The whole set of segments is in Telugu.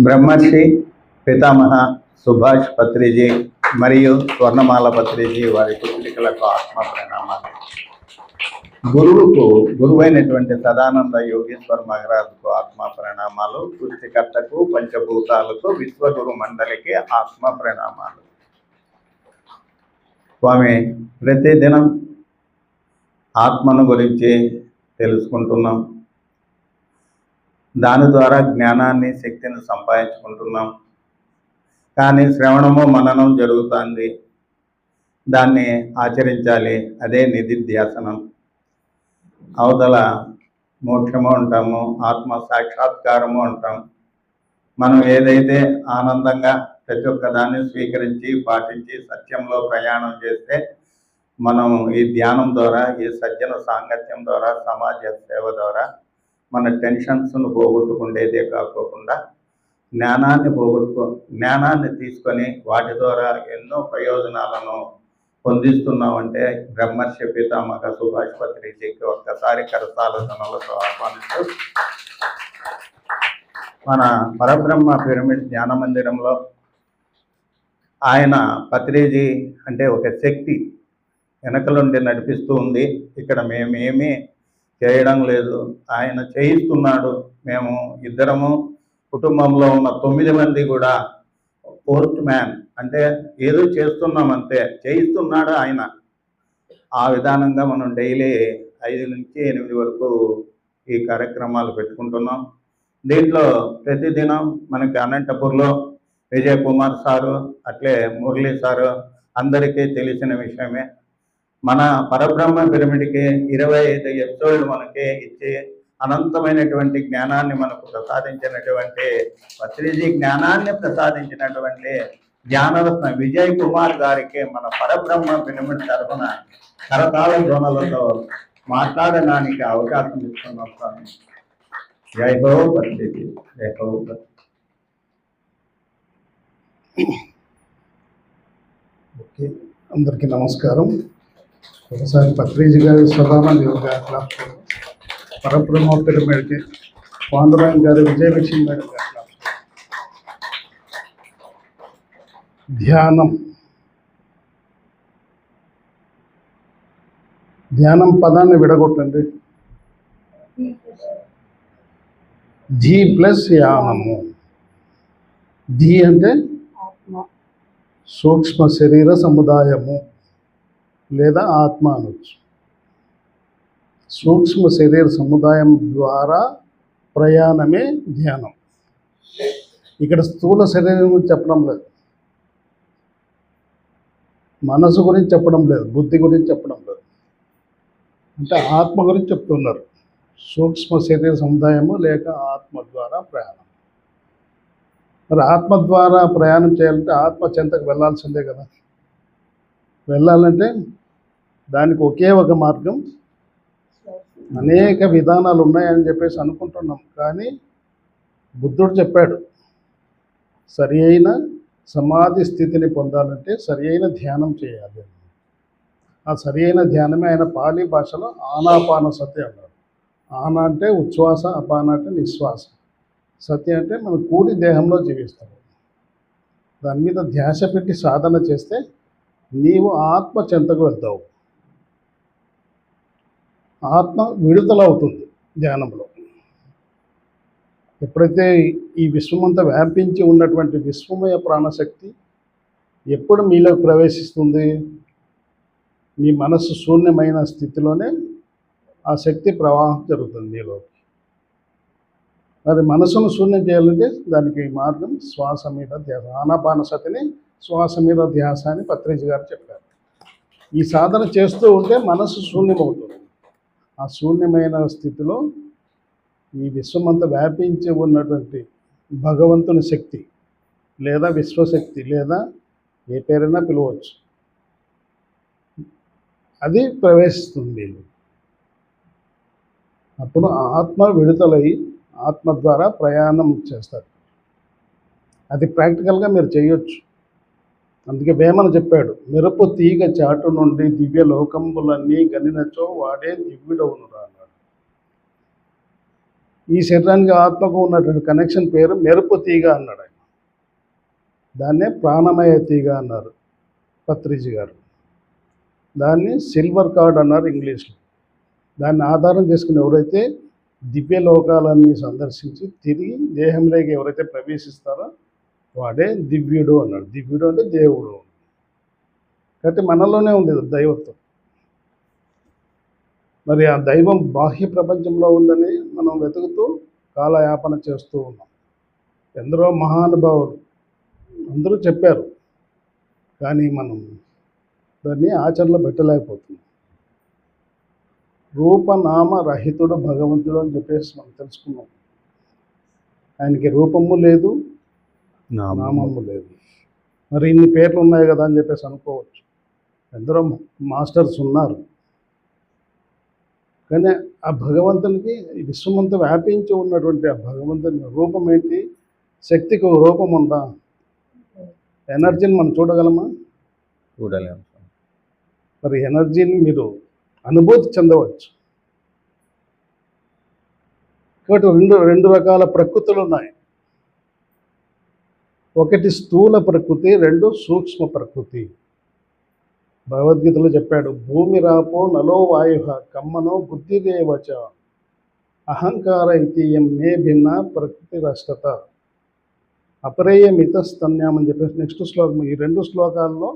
బ్రహ్మర్షి పితామహ సుభాష్ పత్రిజీ మరియు స్వర్ణమాల పత్రిజీ వారి పుత్రికలకు ఆత్మ ప్రణామాలు. గురువైనటువంటి సదానంద యోగేశ్వర్ మహారాజుకు ఆత్మ ప్రణామాలు. సృష్టికర్తకు, పంచభూతాలకు, విశ్వగురు మండలికి ఆత్మ ప్రణామాలు. స్వామి, ప్రతిదినం ఆత్మను గురించి తెలుసుకుంటున్నాం. దాని ద్వారా జ్ఞానాన్ని, శక్తిని సంపాదించుకుంటున్నాం. కానీ శ్రవణము, మననం జరుగుతుంది. దాన్ని ఆచరించాలి. అదే నిధిధ్యాసనం. అవతల మోక్షము అంటాము, ఆత్మ సాక్షాత్కారము అంటాం. మనం ఏదైతే ఆనందంగా ప్రతి ఒక్క దాన్ని స్వీకరించి పాటించి సత్యంలో ప్రయాణం చేస్తే మనం ఈ ధ్యానం ద్వారా, ఈ సజ్జన సాంగత్యం ద్వారా, సమాజ సేవ ద్వారా మన టెన్షన్స్ను పోగొట్టుకుండేదే కాకోకుండా జ్ఞానాన్ని తీసుకొని వాటి ద్వారా ఎన్నో ప్రయోజనాలను పొందిస్తున్నామంటే బ్రహ్మర్షి పితామహ సుభాష్ పత్రిజీకి ఒక్కసారి కరతాళనలతో ఆహ్వానిస్తూ, మన పరబ్రహ్మ పిరమిడ్ జ్ఞాన మందిరంలో ఆయన పత్రిజీ అంటే ఒక శక్తి వెనకలుండి నడిపిస్తూ ఉంది. ఇక్కడ మేమేమీ చేయడం లేదు, ఆయన చేయిస్తున్నాడు. మేము ఇద్దరము, కుటుంబంలో ఉన్న 9 మంది కూడా పోస్ట్ మ్యాన్, అంటే ఏదో చేస్తున్నాం అంతే, చేయిస్తున్నాడు ఆయన. ఆ విధానంగా మనం డైలీ 5 నుంచి 8 వరకు ఈ కార్యక్రమాలు పెట్టుకుంటున్నాం. దీంట్లో ప్రతిదినం మనకి అనంతపూర్లో విజయ్ కుమార్ సారు, అట్లే మురళీ సారు అందరికీ తెలిసిన విషయమే. మన పరబ్రహ్మ పిరమిడ్కి 25 ఎపిసోడ్లు మనకి ఇచ్చి అనంతమైనటువంటి జ్ఞానాన్ని మనకు ప్రసాదించినటువంటి పత్రిజీ జ్ఞానాన్ని ప్రసాదించినటువంటి జ్ఞానరత్న విజయ్ కుమార్ గారికి మన పరబ్రహ్మ పిరమిడ్ తరఫున కరతాళ ధ్వనులతో మాట్లాడడానికి అవకాశం ఇస్తున్నాం స్వామి. జై హో పత్రిజీ, జై హో. ఓకే, అందరికీ నమస్కారం. ఒకసారి పత్రిజీ గారి సదానంద యోగ క్లాస్, పరబ్రహ్మ పిరమిడ్కి పాండురంగ గారి విజయలక్ష్మి మేడం గారి క్లాస్. ధ్యానం పదాన్ని విడగొట్టండి. జీ ప్లస్ యానము. జీ అంటే సూక్ష్మ శరీర సముదాయము లేదా ఆత్మ అనొచ్చు. సూక్ష్మ శరీర సముదాయం ద్వారా ప్రయాణమే ధ్యానం. ఇక్కడ స్థూల శరీరం గురించి చెప్పడం లేదు, మనసు గురించి చెప్పడం లేదు, బుద్ధి గురించి చెప్పడం లేదు. అంటే ఆత్మ గురించి చెప్తున్నారు. సూక్ష్మ శరీర సముదాయము లేక ఆత్మ ద్వారా ప్రయాణం. మరి ఆత్మ ద్వారా ప్రయాణం చేయాలంటే ఆత్మ చెంతకు వెళ్ళాల్సిందే కదా. వెళ్ళాలంటే దానికి ఒకే ఒక మార్గం. అనేక విధానాలు ఉన్నాయని చెప్పేసి అనుకుంటున్నాం, కానీ బుద్ధుడు చెప్పాడు, సరి అయిన సమాధి స్థితిని పొందాలంటే సరి అయిన ధ్యానం చేయాలి. ఆ సరి అయిన ధ్యానమే ఆయన పాళీ భాషలో ఆనాపాన సతి అన్నాడు. ఆన అంటే ఉచ్ఛ్వాస, అపాన అంటే నిశ్వాస, సతి అంటే మనం కూడి దేహంలో జీవిస్తాము. దాని మీద ధ్యాస పెట్టి సాధన చేస్తే నీవు ఆత్మ చెంతకు వెళ్తావు. ఆత్మ విడుదల అవుతుంది ధ్యానంలో. ఎప్పుడైతే ఈ విశ్వమంతా వ్యాపించి ఉన్నటువంటి విశ్వమయ ప్రాణశక్తి ఎప్పుడు మీలో ప్రవేశిస్తుంది? మీ మనస్సు శూన్యమైన స్థితిలోనే ఆ శక్తి ప్రవాహం జరుగుతుంది మీలోకి. మరి మనసును శూన్యం చేయాలంటే దానికి మార్గం శ్వాస మీద ధ్యాస. ఆనాపానసతిని శ్వాస మీద ధ్యాస అని పత్రిజీ గారు చెప్పారు. ఈ సాధన చేస్తూ ఉంటే మనసు శూన్యమవుతుంది. ఆ శూన్యమైన స్థితిలో ఈ విశ్వమంతా వ్యాపించి ఉన్నటువంటి భగవంతుని శక్తి లేదా విశ్వశక్తి లేదా ఏ పేరైనా పిలవచ్చు, అది ప్రవేశిస్తుంది. అప్పుడు ఆత్మ విడుదలై ఆత్మ ద్వారా ప్రయాణం చేస్తారు. అది ప్రాక్టికల్గా మీరు చేయొచ్చు. అందుకే వేమన చెప్పాడు, మెరుపు తీగ చాటు నుండి దివ్య లోకంబులన్నీ గనినచో వాడే దివ్యుడవును అన్నాడు. ఈ శరీరానికి ఆత్మకు ఉన్నటువంటి కనెక్షన్ పేరు మెరుపు తీగ అన్నాడు ఆయన. దాన్నే ప్రాణమయ తీగ అన్నారు పత్రిజీ గారు. దాన్ని సిల్వర్ కార్డ్ అన్నారు ఇంగ్లీష్లో. దాన్ని ఆధారం చేసుకుని ఎవరైతే దివ్య లోకాలన్నీ సందర్శించి తిరిగి దేహంలోకి ఎవరైతే ప్రవేశిస్తారో వాడే దివ్యుడు అన్నాడు. దివ్యుడు అంటే దేవుడు. కాబట్టి మనలోనే ఉంది దైవత్వం. మరి ఆ దైవం బాహ్య ప్రపంచంలో ఉందని మనం వెతుకుతూ కాలయాపన చేస్తూ ఉన్నాం. ఎందరో మహానుభావులు అందరూ చెప్పారు, కానీ మనం దాన్ని ఆచరణలో పెట్టలేకపోతున్నాం. రూపనామ రహితుడు భగవంతుడు అని చెప్పేసి మనం తెలుసుకున్నాం. ఆయనకి రూపము లేదు, నామము లేదు. మరి ఇన్ని పేర్లు ఉన్నాయి కదా అని చెప్పేసి అనుకోవచ్చు. ఎందరో మాస్టర్స్ ఉన్నారు, కానీ ఆ భగవంతునికి విశ్వమంతా వ్యాపించి ఉన్నటువంటి ఆ భగవంతుని రూపం ఏంటి? శక్తికి ఒక రూపం ఉందా? ఎనర్జీని మనం చూడగలమా? చూడలేము. మరి ఎనర్జీని మీరు అనుభూతి చెందవచ్చు. కాబట్టి రెండు రకాల ప్రకృతులు ఉన్నాయి. ఒకటి స్థూల ప్రకృతి, రెండు సూక్ష్మ ప్రకృతి. భగవద్గీతలో చెప్పాడు, భూమి రాపో నలో వాయు కమ్మనో బుద్ధిరేవచ అహంకార ఇతీయం మే భిన్న ప్రకృతి రష్టత అపరేయమితస్తన్యం అని చెప్పేసి నెక్స్ట్ శ్లోకం. ఈ రెండు శ్లోకాల్లో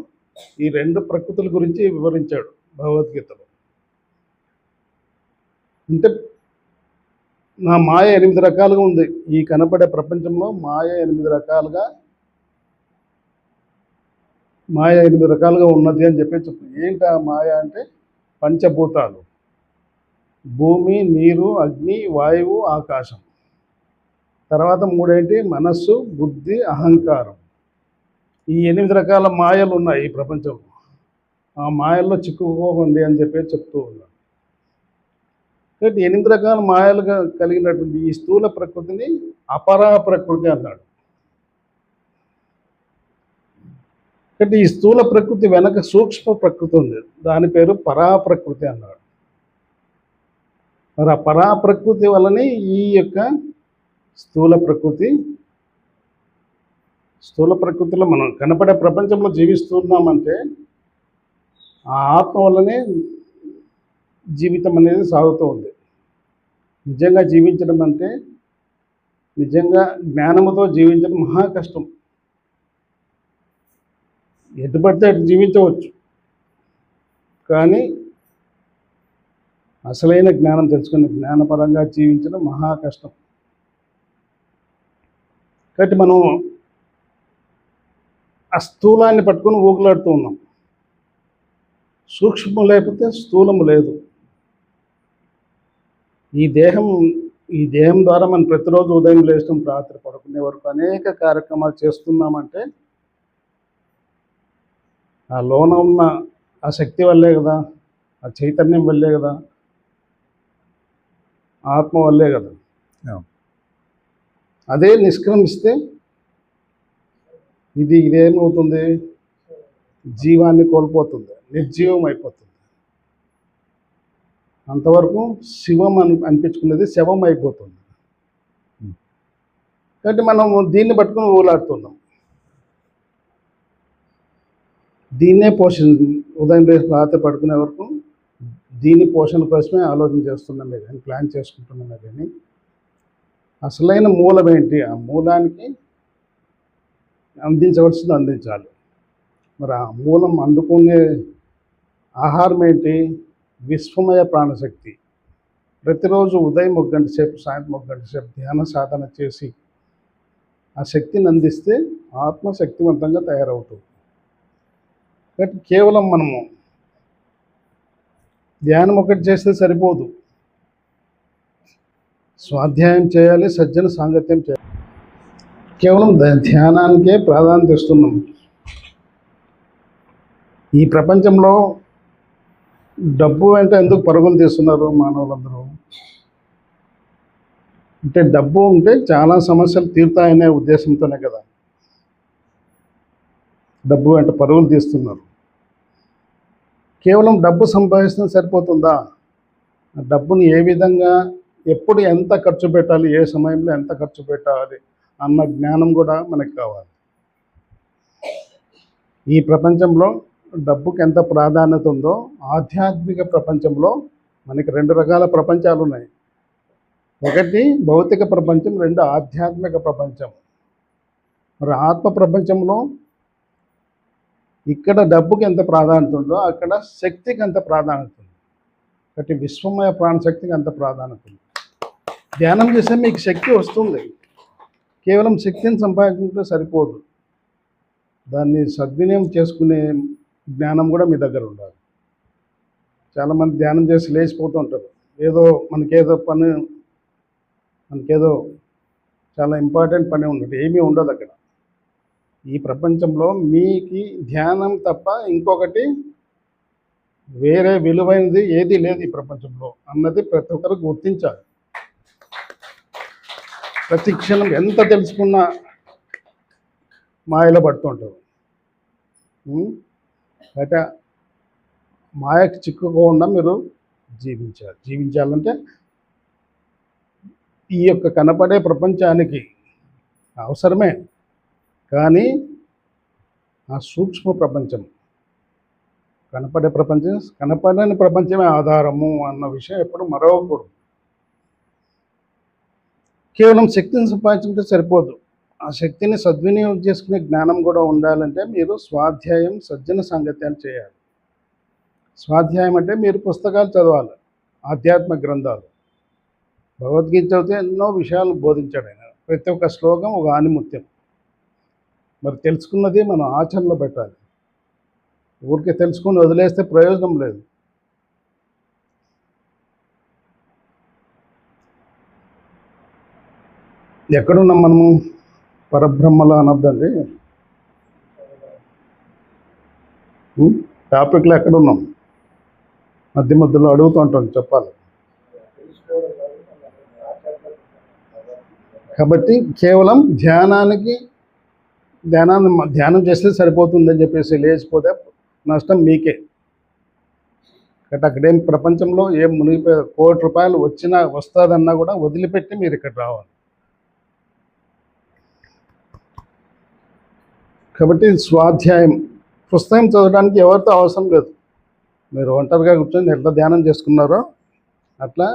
ఈ రెండు ప్రకృతుల గురించి వివరించాడు భగవద్గీతలో. అంటే నా మాయ 8 రకాలుగా ఉంది. ఈ కనపడే ప్రపంచంలో మాయ 8 రకాలుగా ఉన్నది అని చెప్పి చెప్తుంది. ఏంటి ఆ మాయ అంటే? పంచభూతాలు, భూమి, నీరు, అగ్ని, వాయువు, ఆకాశం. తర్వాత 3 ఏంటి? మనస్సు, బుద్ధి, అహంకారం. ఈ 8 రకాల మాయలు ఉన్నాయి ఈ ప్రపంచంలో. ఆ మాయల్లో చిక్కుకోకండి అని చెప్పి చెప్తూ ఉన్నాడు. కాబట్టి 8 రకాల మాయలుగా కలిగినటువంటి ఈ స్థూల ప్రకృతిని అపరా ప్రకృతి అన్నాడు. కాబట్టి ఈ స్థూల ప్రకృతి వెనక సూక్ష్మ ప్రకృతి ఉంది, దాని పేరు పరాప్రకృతి అన్నాడు. మరి ఆ పరాప్రకృతి వల్లనే ఈ యొక్క స్థూల ప్రకృతిలో మనం కనపడే ప్రపంచంలో జీవిస్తున్నామంటే ఆ ఆత్మ వల్లనే జీవితం అనేది సాగుతూ ఉంది. నిజంగా జీవించడం అంటే, నిజంగా జ్ఞానముతో జీవించడం మహా కష్టం. ఎటు పడితే అటు జీవించవచ్చు, కానీ అసలైన జ్ఞానం తెలుసుకుని జ్ఞానపరంగా జీవించడం మహా కష్టం. కాబట్టి మనం ఆ స్థూలాన్ని పట్టుకొని ఊగులాడుతూ ఉన్నాం. సూక్ష్మం లేకపోతే స్థూలము లేదు. ఈ దేహం ద్వారా మనం ప్రతిరోజు ఉదయం లేచడం రాత్రి పడుకునే వరకు అనేక కార్యక్రమాలు చేస్తున్నామంటే ఆ లోన ఉన్న ఆ శక్తి వల్లే కదా, ఆ చైతన్యం వల్లే కదా, ఆత్మ వల్లే కదా. అదే నిష్క్రమిస్తే ఇదేమవుతుంది? జీవాన్ని కోల్పోతుంది, నిర్జీవం అయిపోతుంది. అంతవరకు శివం అనిపించుకునేది శవం అయిపోతుంది. కాబట్టి మనం దీన్ని పట్టుకుని ఊలాడుతున్నాం. దీన్నే ఉదయం లేచి రాత్రి పడుకునే వరకు దీని పోషణ కోసమే ఆలోచన చేస్తున్నామే కానీ, ప్లాన్ చేసుకుంటున్నామే కానీ అసలైన మూలం ఏంటి? ఆ మూలానికి అందించవలసింది అందించాలి. మరి ఆ మూలం అందుకునే ఆహారం ఏంటి? విశ్వమయ ప్రాణశక్తి. ప్రతిరోజు ఉదయం 1 గంట సేపు, సాయంత్రం 1 గంట సేపు ధ్యాన సాధన చేసి ఆ శక్తిని అందిస్తే ఆత్మ శక్తివంతంగా తయారవుతుంది. కాబట్టి కేవలం మనము ధ్యానం ఒకటి చేస్తే సరిపోదు, స్వాధ్యాయం చేయాలి, సజ్జన సాంగత్యం చేయాలి. కేవలం ధ్యానానికే ప్రాధాన్యత ఇస్తున్నాం. ఈ ప్రపంచంలో డబ్బు వెంట ఎందుకు పరుగులు తీస్తున్నారు మానవులందరూ? అంటే డబ్బు ఉంటే చాలా సమస్యలు తీరుతాయనే ఉద్దేశంతోనే కదా డబ్బు వెంట పరుగులు తీస్తున్నారు. కేవలం డబ్బు సంపాదిస్తే సరిపోతుందా? ఆ డబ్బుని ఏ విధంగా ఎప్పుడు ఎంత ఖర్చు పెట్టాలి, ఏ సమయంలో ఎంత ఖర్చు పెట్టాలి అన్న జ్ఞానం కూడా మనకు కావాలి. ఈ ప్రపంచంలో డబ్బుకి ఎంత ప్రాధాన్యత ఉందో ఆధ్యాత్మిక ప్రపంచంలో మనకి 2 రకాల ప్రపంచాలు ఉన్నాయి. ఒకటి భౌతిక ప్రపంచం, 2 ఆధ్యాత్మిక ప్రపంచం. మరి ఆత్మ ప్రపంచంలో ఇక్కడ డబ్బుకి ఎంత ప్రాధాన్యత ఉందో అక్కడ శక్తికి అంత ప్రాధాన్యత ఉంది. కాబట్టి విశ్వమయ ప్రాణశక్తికి అంత ప్రాధాన్యత ఉంది. ధ్యానం చేస్తే మీకు శక్తి వస్తుంది. కేవలం శక్తిని సంపాదించుకుంటే సరిపోదు, దాన్ని సద్వినియోగం చేసుకునే జ్ఞానం కూడా మీ దగ్గర ఉండాలి. చాలామంది ధ్యానం చేసి లేచిపోతూ ఉంటారు. ఏదో మనకేదో చాలా ఇంపార్టెంట్ పని ఉండదు, ఏమీ ఉండదు అక్కడ. ఈ ప్రపంచంలో మీకు ధ్యానం తప్ప ఇంకొకటి వేరే విలువైనది ఏది లేదు ఈ ప్రపంచంలో అన్నది ప్రతి ఒక్కరు గుర్తించాలి. ప్రతి క్షణం ఎంత తెలుసుకున్నా మాయలో పడుతుంటారు. బయట మాయకు చిక్కుకోకుండా మీరు జీవించాలంటే ఈ యొక్క కనపడే ప్రపంచానికి అవసరమే, కానీ ఆ సూక్ష్మ ప్రపంచం, కనపడని ప్రపంచమే ఆధారము అన్న విషయం ఎప్పుడు మరవకూడదు. కేవలం శక్తిని సంపాదించుకుంటే సరిపోదు, ఆ శక్తిని సద్వినియోగం చేసుకునే జ్ఞానం కూడా ఉండాలంటే మీరు స్వాధ్యాయం, సజ్జన సాంగత్యాలు చేయాలి. స్వాధ్యాయం అంటే మీరు పుస్తకాలు చదవాలి, ఆధ్యాత్మిక గ్రంథాలు. భగవద్గీత చదివితే ఎన్నో విషయాలు బోధించాడు ఆయన. ప్రతి ఒక్క శ్లోకం ఒక ఆణిముత్యం. మరి తెలుసుకున్నది మనం ఆచరణలో పెట్టాలి. ఊరికే తెలుసుకుని వదిలేస్తే ప్రయోజనం లేదు. ఎక్కడున్నాం మనము? పరబ్రహ్మలో అనొద్దండి, టాపిక్లో ఎక్కడున్నాం? మధ్యలో అడుగుతూ ఉంటాం, చెప్పాలి. కాబట్టి కేవలం ధ్యానం చేస్తే సరిపోతుందని చెప్పేసి లేచిపోతే నష్టం మీకే. కాబట్టి అక్కడేం ప్రపంచంలో ఏం మునిగిపోయే ₹1,00,00,000 వస్తుందన్నా కూడా వదిలిపెట్టి మీరు ఇక్కడ రావాలి. కాబట్టి స్వాధ్యాయం, పుస్తకం చదవడానికి ఎవరితో అవసరం లేదు. మీరు ఒంటరిగా కూర్చొని ఎట్లా ధ్యానం చేసుకున్నారో అట్లా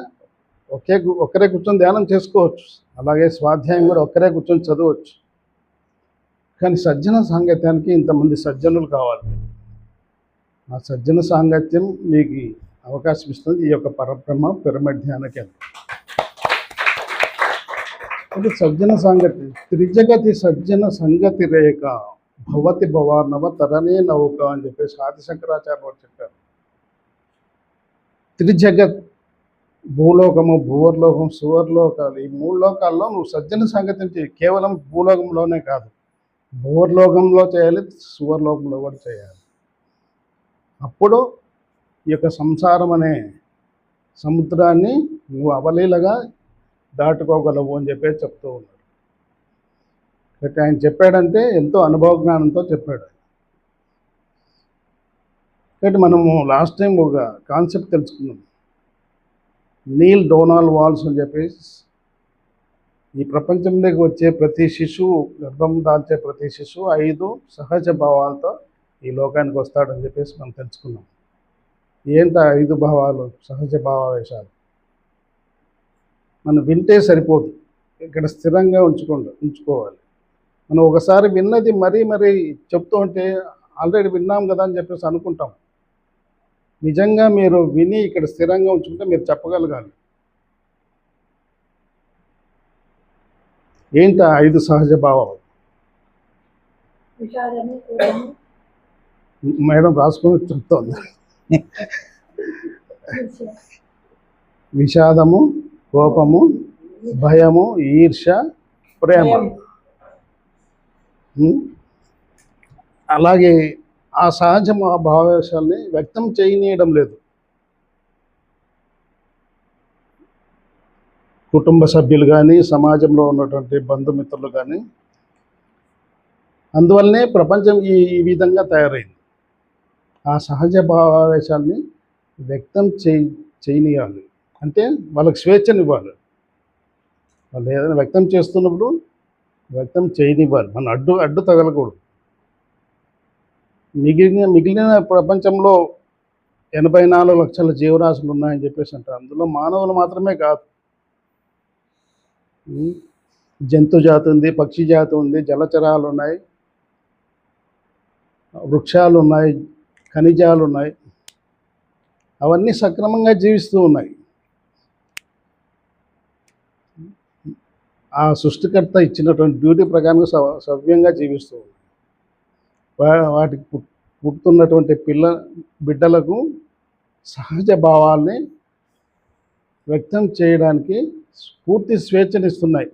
ఒక్కరే కూర్చొని ధ్యానం చేసుకోవచ్చు. అలాగే స్వాధ్యాయం కూడా ఒక్కరే కూర్చొని చదవచ్చు. కానీ సజ్జన సాంగత్యానికి ఇంతమంది సజ్జనులు కావాలి. ఆ సజ్జన సాంగత్యం మీకు అవకాశం ఇస్తుంది ఈ యొక్క పరబ్రహ్మ పిరమిడ్ ధ్యాన కేంద్రం. అంటే సజ్జన సాంగత్యం, త్రిజగతి సజ్జన సంగతి రేఖ భవతి భవార్ణవ తరణే నౌక అని చెప్పేసి ఆదిశంకరాచార్య వారు చెప్పారు. త్రిజగత్, భూలోకము, భూవర్లోకం, సువర్లోకాలు, ఈ 3 లోకాల్లో నువ్వు సజ్జన సాంగత్యం చేయి. కేవలం భూలోకంలోనే కాదు, భూవర్లోకంలో చేయాలి, సువర్లోకంలో కూడా చేయాలి. అప్పుడు ఈ యొక్క సంసారం అనే సముద్రాన్ని నువ్వు అవలీలగా దాటుకోగలవు అని చెప్పేసి చెప్తూ ఉన్నాడు. కాబట్టి ఆయన చెప్పాడంటే ఎంతో అనుభవ జ్ఞానంతో చెప్పాడు. కాబట్టి మనము లాస్ట్ టైం ఒక కాన్సెప్ట్ తెలుసుకున్నాం, నీల్ డోనాల్డ్ వాల్స్ అని చెప్పేసి ఈ ప్రపంచంలోకి వచ్చే ప్రతి శిశువు, గర్భం దాల్చే ప్రతి శిశువు 5 సహజ భావాలతో ఈ లోకానికి వస్తాడని చెప్పేసి మనం తెలుసుకున్నాం. ఏంట 5 భావాలు, సహజ భావావేశాలు? మనం వింటే సరిపోదు, ఇక్కడ స్థిరంగా ఉంచుకోవాలి. మనం ఒకసారి విన్నది మరీ చెప్తూ ఉంటే ఆల్రెడీ విన్నాం కదా అని చెప్పేసి అనుకుంటాం. నిజంగా మీరు విని ఇక్కడ స్థిరంగా ఉంచుకుంటే మీరు చెప్పగలగాలి. ఏంట 5 సహజ భావాలు? మేడం రాసుకొని చెప్తోంది. విషాదము, కోపము, భయము, ఈర్ష్య, ప్రేమ. అలాగే ఆ సహజ భావావేశాల్ని వ్యక్తం చేయనీయడం లేదు. కుటుంబ సభ్యులు కానీ, సమాజంలో ఉన్నటువంటి బంధుమిత్రులు కానీ. అందువల్లనే ప్రపంచం ఈ విధంగా తయారైంది. ఆ సహజ భావావేశాల్ని వ్యక్తం చేయనీయాలి. అంటే వాళ్ళకి స్వేచ్ఛనివ్వాలి. వాళ్ళు ఏదైనా వ్యక్తం చేస్తున్నప్పుడు వ్యక్తం చేయనివ్వాలి. మనం అడ్డు తగలకూడదు. మిగిలిన ప్రపంచంలో 84 లక్షల జీవరాశులు ఉన్నాయని చెప్పేసి అంటారు. అందులో మానవులు మాత్రమే కాదు, జంతు జాతి ఉంది, పక్షి జాతి ఉంది, జలచరాలు ఉన్నాయి, వృక్షాలు ఉన్నాయి, ఖనిజాలు ఉన్నాయి. అవన్నీ సక్రమంగా జీవిస్తూ ఉన్నాయి. ఆ సృష్టికర్త ఇచ్చినటువంటి డ్యూటీ ప్రకారంగా సవ్యంగా జీవిస్తూ ఉన్నాయి. వాటికి పుట్టుతున్నటువంటి బిడ్డలకు సహజ భావాల్ని వ్యక్తం చేయడానికి పూర్తి స్వేచ్ఛనిస్తున్నాయి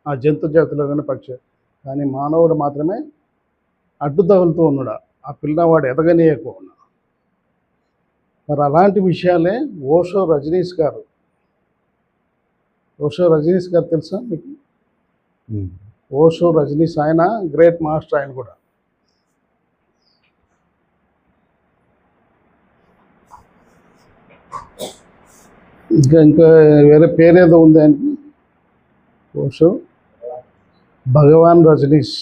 ఆ జంతు జాతులు కానీ పక్షి. కానీ మానవుడు మాత్రమే అడ్డు తగులుతూ ఉన్నాడు, ఆ పిల్లవాడు ఎదగనీయకుండా. మరి అలాంటి విషయాలే ఓషో రజనీష్ గారు తెలుసా మీకు? ఓషో రజనీష్, ఆయన గ్రేట్ మాస్టర్. ఆయన కూడా ఇంకా వేరే పేరేదో ఉంది ఆయనకి. ఓషో భగవాన్ రజనీష్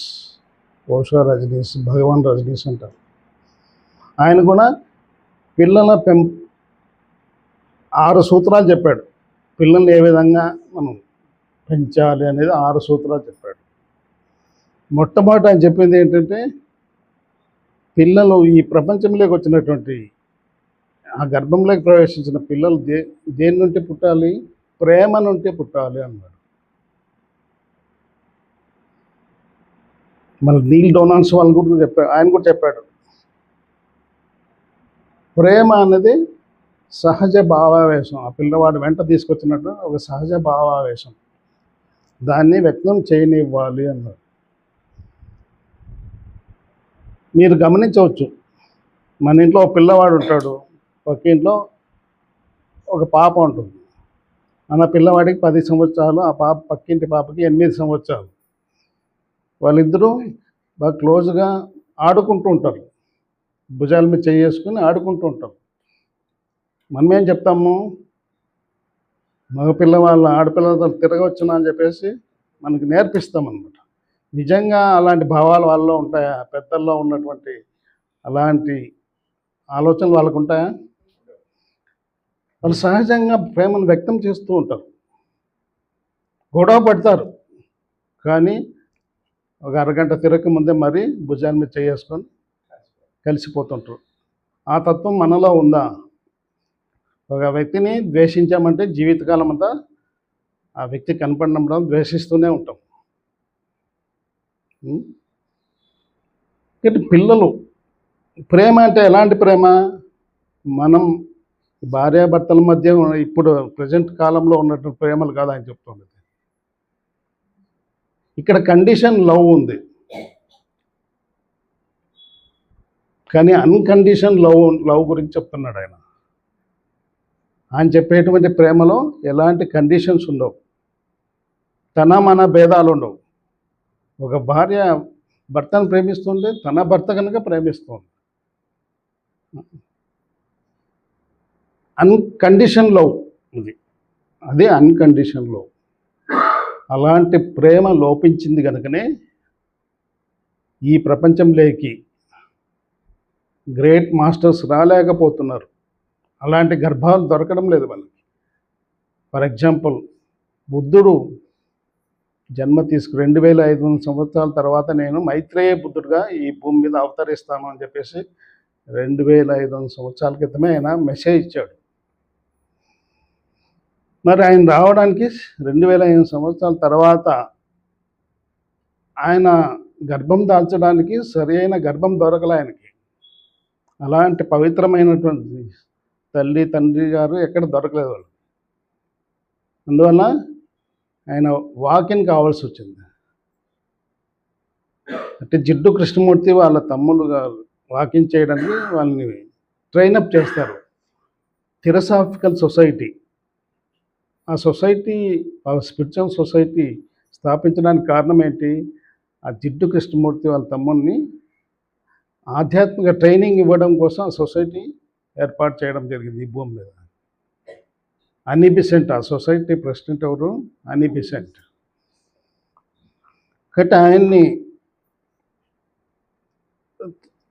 అంటారు. ఆయన కూడా పిల్లల 6 సూత్రాలు చెప్పాడు. పిల్లల్ని ఏ విధంగా మనం పెంచాలి అనేది 6 సూత్రాలు చెప్పాడు. మొట్టమొదటి ఆయన చెప్పింది ఏంటంటే, పిల్లలు ఈ ప్రపంచంలోకి వచ్చినటువంటి, ఆ గర్భంలోకి ప్రవేశించిన పిల్లలు దేని నుండి పుట్టాలి? ప్రేమ నుండి పుట్టాలి అన్నాడు. మళ్ళీ నీల్ డోనాల్డ్స్ వాళ్ళు కూడా చెప్పాడు, ఆయన కూడా చెప్పాడు, ప్రేమ అనేది సహజ భావావేశం. ఆ పిల్లవాడు వెంట తీసుకొచ్చినట్టు ఒక సహజ భావావేశం, దాన్ని వ్యక్తం చేయనివ్వాలి అన్నాడు. మీరు గమనించవచ్చు, మన ఇంట్లో ఒక పిల్లవాడు ఉంటాడు, ఒక ఇంట్లో ఒక పాప ఉంటుంది. మన పిల్లవాడికి 10 సంవత్సరాలు, ఆ పక్కింటి పాపకి 8 సంవత్సరాలు. వాళ్ళిద్దరూ బాగా క్లోజ్గా ఆడుకుంటూ ఉంటారు, భుజాల మీద చేసుకుని ఆడుకుంటూ ఉంటారు. మనం ఏం చెప్తాము? మగ పిల్లవాళ్ళు ఆడపిల్లలతో తిరగవచ్చునా అని చెప్పేసి మనకి నేర్పిస్తామన్నమాట. నిజంగా అలాంటి భావాలు వాళ్ళలో ఉంటాయా? పెద్దల్లో ఉన్నటువంటి అలాంటి ఆలోచనలు వాళ్ళకు ఉంటాయా? వాళ్ళు సహజంగా ప్రేమను వ్యక్తం చేస్తూ ఉంటారు, గొడవ పడతారు, కానీ ఒక అరగంట తిరగక ముందే మరీ భుజాల మీద చేసుకొని కలిసిపోతుంటారు. ఆ తత్వం మనలో ఉందా? ఒక వ్యక్తిని ద్వేషించామంటే జీవితకాలం అంతా ఆ వ్యక్తి కనపడినప్పుడు ద్వేషిస్తూనే ఉంటాం. పిల్లలు ప్రేమ అంటే ఎలాంటి ప్రేమ? మనం భార్యాభర్తల మధ్య ఇప్పుడు ప్రజెంట్ కాలంలో ఉన్నటువంటి ప్రేమలు కాదు ఆయన చెప్తుంది. ఇక్కడ కండిషన్ లవ్ ఉంది, కానీ అన్కండిషన్ లవ్ గురించి చెప్తున్నాడు ఆయన. ఆయన చెప్పేటువంటి ప్రేమలో ఎలాంటి కండిషన్స్ ఉండవు, తన మన భేదాలు ఉండవు. ఒక భార్య భర్తను ప్రేమిస్తుంటే తన భర్త కనుక ప్రేమిస్తుంది. అన్కండిషన్ లవ్ ఇది, అదే అన్కండిషన్ లవ్. అలాంటి ప్రేమ లోపించింది కనుకనే ఈ ప్రపంచంలోకి గ్రేట్ మాస్టర్స్ రాలేకపోతున్నారు. అలాంటి గర్భాలు దొరకడం లేదు వాళ్ళకి. ఫర్ ఎగ్జాంపుల్, బుద్ధుడు జన్మ 2500 సంవత్సరాల తర్వాత నేను మైత్రేయ బుద్ధుడుగా ఈ భూమి మీద అవతరిస్తాను అని చెప్పేసి 2500 సంవత్సరాల క్రితమే ఆయన మెసేజ్ ఇచ్చాడు. మరి ఆయన రావడానికి 2500 సంవత్సరాల తర్వాత ఆయన గర్భం దాల్చడానికి సరైన గర్భం దొరకలే ఆయనకి. అలాంటి పవిత్రమైనటువంటి తల్లి తండ్రి గారు ఎక్కడ దొరకలేదు వాళ్ళు. అందువల్ల ఆయన వాకిన్ కావాల్సి వచ్చింది. అంటే జిడ్డు కృష్ణమూర్తి వాళ్ళ తమ్ముళ్ళు వాకింగ్ చేయడానికి వాళ్ళని ట్రైనప్ చేస్తారు. థియోసాఫికల్ సొసైటీ, ఆ సొసైటీ, ఆ స్పిరిచువల్ సొసైటీ స్థాపించడానికి కారణం ఏంటి? ఆ జిడ్డు కృష్ణమూర్తి వాళ్ళ తమ్ముడిని ఆధ్యాత్మిక ట్రైనింగ్ ఇవ్వడం కోసం ఆ సొసైటీ ఏర్పాటు చేయడం జరిగింది ఈ భూమి మీద. అనీ బిసెంట్ ఆ సొసైటీ ప్రెసిడెంట్ ఎవరు? అనీ బిసెంట్. కాబట్టి ఆయన్ని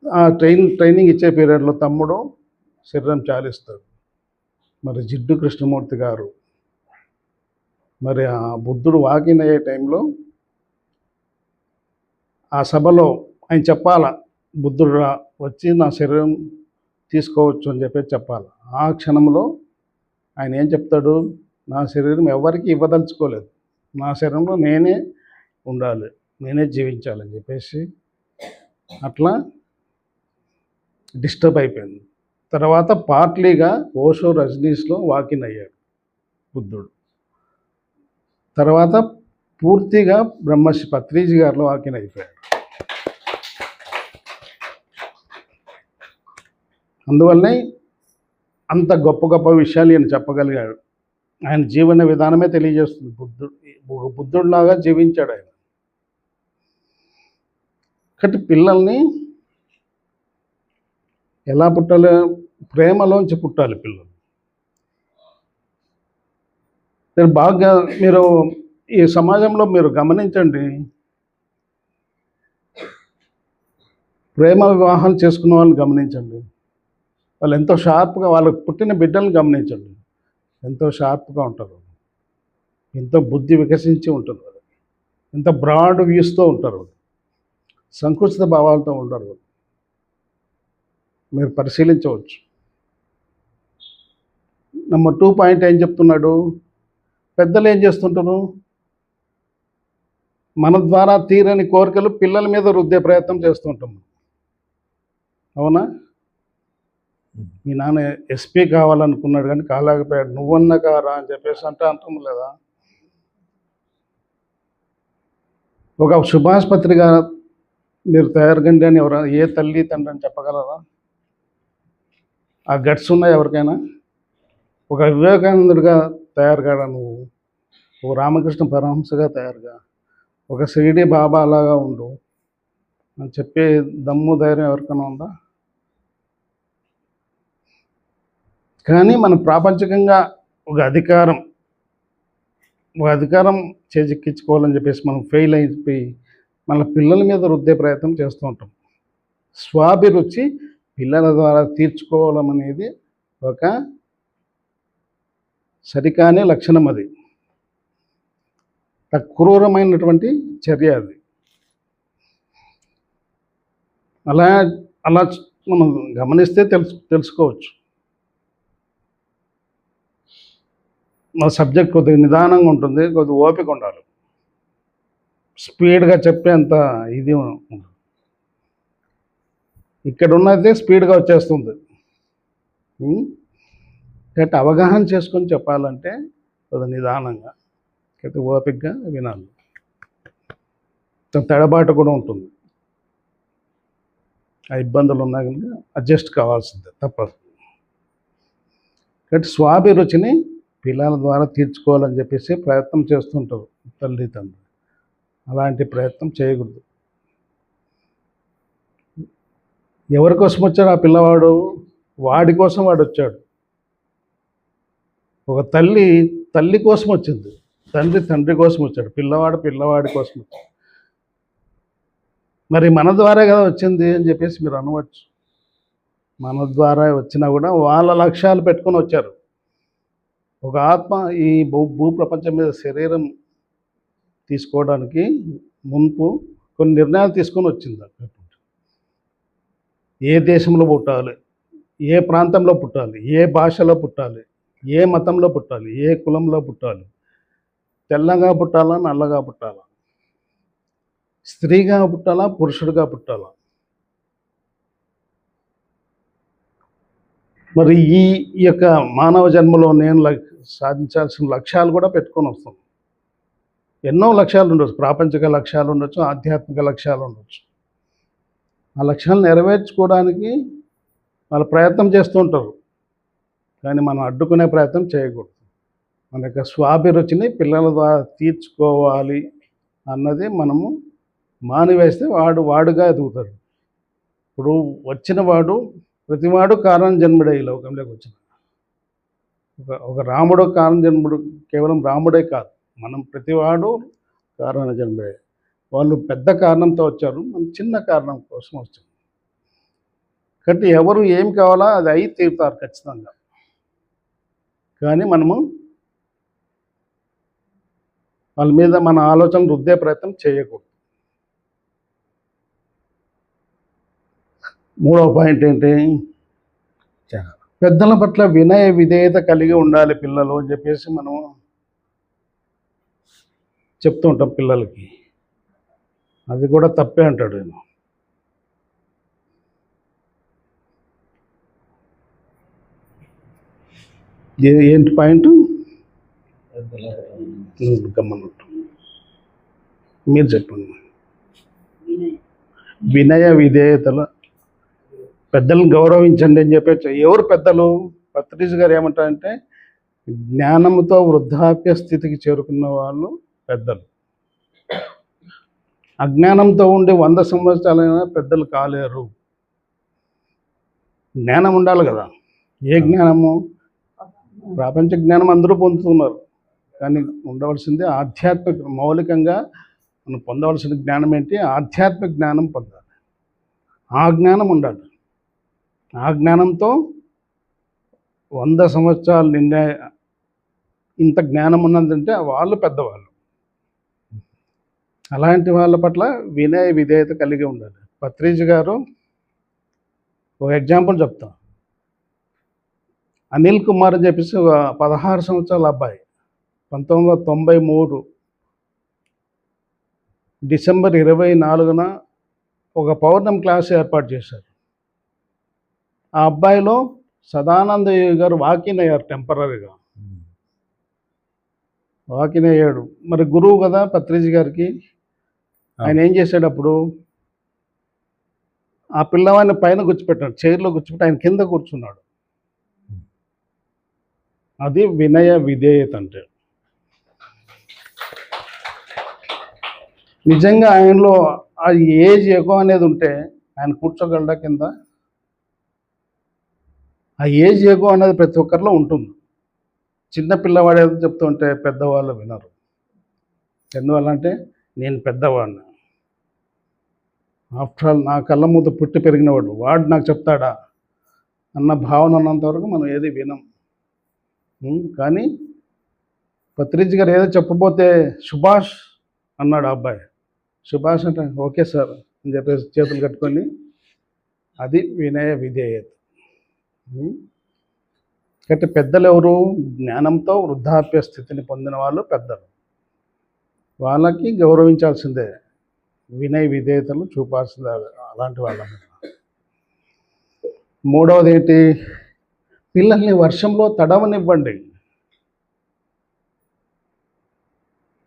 ఆ ట్రైనింగ్ ఇచ్చే పీరియడ్లో తమ్ముడు శరీరం చాలిస్తాడు. మరి జిడ్డు కృష్ణమూర్తి గారు మరి ఆ బుద్ధుడు వాకింగ్ అయ్యే టైంలో ఆ సభలో ఆయన చెప్పాల, బుద్ధుడు వచ్చి నా శరీరం తీసుకోవచ్చు అని చెప్పి చెప్పాలి. ఆ క్షణంలో ఆయన ఏం చెప్తాడు? నా శరీరం ఎవరికి ఇవ్వదలుచుకోలేదు, నా శరీరంలో నేనే ఉండాలి, నేనే జీవించాలని చెప్పేసి అట్లా డిస్టర్బ్ అయిపోయింది. తర్వాత పార్ట్లీగా ఓషో రజనీష్లో వాకిన్ అయ్యాడు బుద్ధుడు. తర్వాత పూర్తిగా బ్రహ్మర్షి పత్రిజీ గారిలో వాకిన్ అయిపోయాడు. అందువల్లనే అంత గొప్ప గొప్ప విషయాలు ఈయన చెప్పగలిగాడు. ఆయన జీవన విధానమే తెలియజేస్తుంది. బుద్ధుడిలాగా జీవించాడు ఆయన. కాబట్టి పిల్లల్ని ఎలా పుట్టాలి? ప్రేమలోంచి పుట్టాలి పిల్లలు. బాగా మీరు ఈ సమాజంలో మీరు గమనించండి, ప్రేమ వివాహాలు చేసుకున్న వాళ్ళని గమనించండి. వాళ్ళు ఎంతో షార్ప్గా, వాళ్ళకు పుట్టిన బిడ్డలను గమనించండి, ఎంతో షార్ప్గా ఉంటారు, ఎంతో బుద్ధి వికసించి ఉంటుంది, ఎంత బ్రాడ్ వ్యూస్తో ఉంటారు, సంకుచిత భావాలతో ఉండరు. మీరు పరిశీలించవచ్చు. నెంబర్ 2 పాయింట్ ఏం చెప్తున్నాడు? పెద్దలు ఏం చేస్తుంటారు? మన ద్వారా తీరని కోరికలు పిల్లల మీద రుద్దే ప్రయత్నం చేస్తుంటాం. అవునా? మీ నాన్న ఎస్పీ కావాలనుకున్నాడు కానీ కాలేకపోయాడు, నువ్వన్నా కారా అని చెప్పేసి అంటాం లేదా? ఒక సుభాష్పత్రిగా మీరు తయారుగండి అని ఎవరైనా ఏ తల్లి తండ్రి అని చెప్పగలరా? ఆ గట్స్ ఉన్నాయి ఎవరికైనా? ఒక వివేకానందుడిగా తయారుగా నువ్వు, ఓ రామకృష్ణ పరమహంసగా తయారుగా, ఒక షిరిడి బాబా అలాగా ఉండు అని చెప్పే దమ్ము ధైర్యం ఎవరికైనా ఉందా? కానీ మనం ప్రాపంచికంగా ఒక అధికారం చేజిక్కించుకోవాలని చెప్పేసి మనం ఫెయిల్ అయిపోయి మన పిల్లల మీద రుద్దే ప్రయత్నం చేస్తూ ఉంటాం. స్వాభిరుచి పిల్లల ద్వారా తీర్చుకోవడం అనేది ఒక సరికాని లక్షణం. అది క్రూరమైనటువంటి చర్య. అది అలా మనం గమనిస్తే తెలుసుకోవచ్చు. మన సబ్జెక్ట్ కొద్దిగా నిదానంగా ఉంటుంది, కొద్దిగా ఓపిక ఉండాలి, స్పీడ్గా చెప్పేంత ఇది ఉంటుంది. ఇక్కడ ఉన్నదే స్పీడ్గా వచ్చేస్తుంది. కాబట్టి అవగాహన చేసుకొని చెప్పాలంటే కొద్దిగా నిదానంగా, అయితే ఓపికగా వినాలి. తడబాటు కూడా ఉంటుంది, ఆ ఇబ్బందులు ఉన్నా కనుక అడ్జస్ట్ కావాల్సిందే, తప్పదు. కాబట్టి స్వాభిరుచిని పిల్లల ద్వారా తీర్చుకోవాలని చెప్పేసి ప్రయత్నం చేస్తుంటారు తల్లిదండ్రులు. అలాంటి ప్రయత్నం చేయకూడదు. ఎవరి కోసం వచ్చాడు ఆ పిల్లవాడు? వాడి కోసం వాడు వచ్చాడు. ఒక తల్లి కోసం వచ్చింది, తండ్రి కోసం వచ్చాడు, పిల్లవాడి కోసం వచ్చాడు. మరి మన ద్వారా కదా వచ్చింది అని చెప్పేసి మీరు అనవచ్చు. మన ద్వారా వచ్చినా కూడా వాళ్ళ లక్ష్యాలు పెట్టుకొని వచ్చారు. ఒక ఆత్మ ఈ భూప్రపంచం మీద శరీరం తీసుకోవడానికి మున్పు కొన్ని నిర్ణయాలు తీసుకొని వచ్చింది. ఏ దేశంలో పుట్టాలి, ఏ ప్రాంతంలో పుట్టాలి, ఏ భాషలో పుట్టాలి, ఏ మతంలో పుట్టాలి, ఏ కులంలో పుట్టాలి, తెల్లగా పుట్టాలా, నల్లగా పుట్టాలా, స్త్రీగా పుట్టాలా, పురుషుడిగా పుట్టాలా. మరి ఈ యొక్క మానవ జన్మలో నేను సాధించాల్సిన లక్ష్యాలు కూడా పెట్టుకొని వస్తాం. ఎన్నో లక్ష్యాలు ఉండొచ్చు, ప్రాపంచిక లక్ష్యాలు ఉండొచ్చు, ఆధ్యాత్మిక లక్ష్యాలు ఉండొచ్చు. ఆ లక్ష్యాలు నెరవేర్చుకోవడానికి వాళ్ళు ప్రయత్నం చేస్తూ ఉంటారు, కానీ మనం అడ్డుకునే ప్రయత్నం చేయకూడదు. మన యొక్క స్వాభిరుచిని పిల్లల ద్వారా తీర్చుకోవాలి అన్నది మనము మానివేస్తే వాడుగా ఎదుగుతాడు. ఇప్పుడు వచ్చిన ప్రతివాడు కారణ జన్ముడే ఈ లోకంలోకి వచ్చిన. ఒక రాముడు కారణ జన్ముడు కేవలం రాముడే కాదు, మనం ప్రతివాడు కారణ జన్ముడే. వాళ్ళు పెద్ద కారణంతో వచ్చారు, మనం చిన్న కారణం కోసం వచ్చాం. కాబట్టి ఎవరు ఏం కావాలో అది అయి తీరుతారు ఖచ్చితంగా. కానీ మనము వాళ్ళ మీద మన ఆలోచనలు రుద్దే ప్రయత్నం చేయకూడదు. మూడవ పాయింట్ ఏంటి? పెద్దల పట్ల వినయ విధేయత కలిగి ఉండాలి పిల్లలు అని చెప్పేసి మనం చెప్తూ ఉంటాం పిల్లలకి. అది కూడా తప్పే అంటాడు నేను. ఏంటి పాయింట్? గమ్మన్నట్టు మీరు చెప్పండి. వినయ విధేయతలు, పెద్దలను గౌరవించండి అని చెప్పి. ఎవరు పెద్దలు? పత్రిజీ గారు ఏమంటారంటే జ్ఞానంతో వృద్ధాప్య స్థితికి చేరుకున్న వాళ్ళు పెద్దలు. అజ్ఞానంతో ఉండి 100 సంవత్సరాలైనా పెద్దలు కాలేరు. జ్ఞానం ఉండాలి కదా. ఏ జ్ఞానము? ప్రపంచ జ్ఞానం అందరూ పొందుతున్నారు, కానీ ఉండవలసింది ఆధ్యాత్మిక. మౌలికంగా మనం పొందవలసిన జ్ఞానం ఏంటి? ఆధ్యాత్మిక జ్ఞానం పొందాలి. ఆ జ్ఞానం ఉండాలి. ఆ జ్ఞానంతో 100 సంవత్సరాలు నిండా ఇంత జ్ఞానం ఉన్నదంటే వాళ్ళు పెద్దవాళ్ళు. అలాంటి వాళ్ళ పట్ల వినయ విధేయత కలిగి ఉండాలి. పత్రిజీ గారు ఒక ఎగ్జాంపుల్ చెప్తాం. అనిల్ కుమార్ అని చెప్పేసి 16 సంవత్సరాల అబ్బాయి 1993 డిసెంబర్ 24న ఒక పౌర్ణమి క్లాస్ ఏర్పాటు చేశారు. ఆ అబ్బాయిలో సదానంద గారు వాకిన్ అయ్యారు, టెంపరీగా వాకిన్ అయ్యాడు. మరి గురువు కదా పత్రిజీ గారికి. ఆయన ఏం చేశాడు అప్పుడు? ఆ పిల్లవాడిని పైన కూర్చోపెట్టాడు, చైర్లో కూర్చోపెట్టి ఆయన కింద కూర్చున్నాడు. అది వినయ విధేయత అంటే. నిజంగా ఆయనలో ఆ ఏజ్ ఎక్కువ అనేది ఉంటే ఆయన కూర్చోగలడా కింద? ఆ ఏజ్ ఎక్కువ అనేది ప్రతి ఒక్కరిలో ఉంటుంది. చిన్న పిల్లవాడు ఏదో చెప్తుంటే పెద్దవాళ్ళు వినరు. ఎందువల్ల అంటే నేను పెద్దవాడిని, ఆఫ్టర్ ఆల్ నా కళ్ళ ముందు పుట్టి పెరిగినవాడు, వాడు నాకు చెప్తాడా అన్న భావన ఉన్నంతవరకు మనం ఏది వినం. కానీ పత్రిజీ గారు ఏదో చెప్పబోతే సుభాష్ అన్నాడు ఆ అబ్బాయి. సుభాష్ అంటే ఓకే సార్ అని చెప్పేసి చేతులు కట్టుకొని, అది వినయ విధేయత. కాబట్టి పెద్దలు ఎవరు? జ్ఞానంతో వృద్ధాప్య స్థితిని పొందిన వాళ్ళు పెద్దలు. వాళ్ళకి గౌరవించాల్సిందే, వినయ విధేయతలు చూపాల్సిందే అలాంటి వాళ్ళ మీద. మూడవది ఏంటి? పిల్లల్ని వర్షంలో తడవనివ్వండి.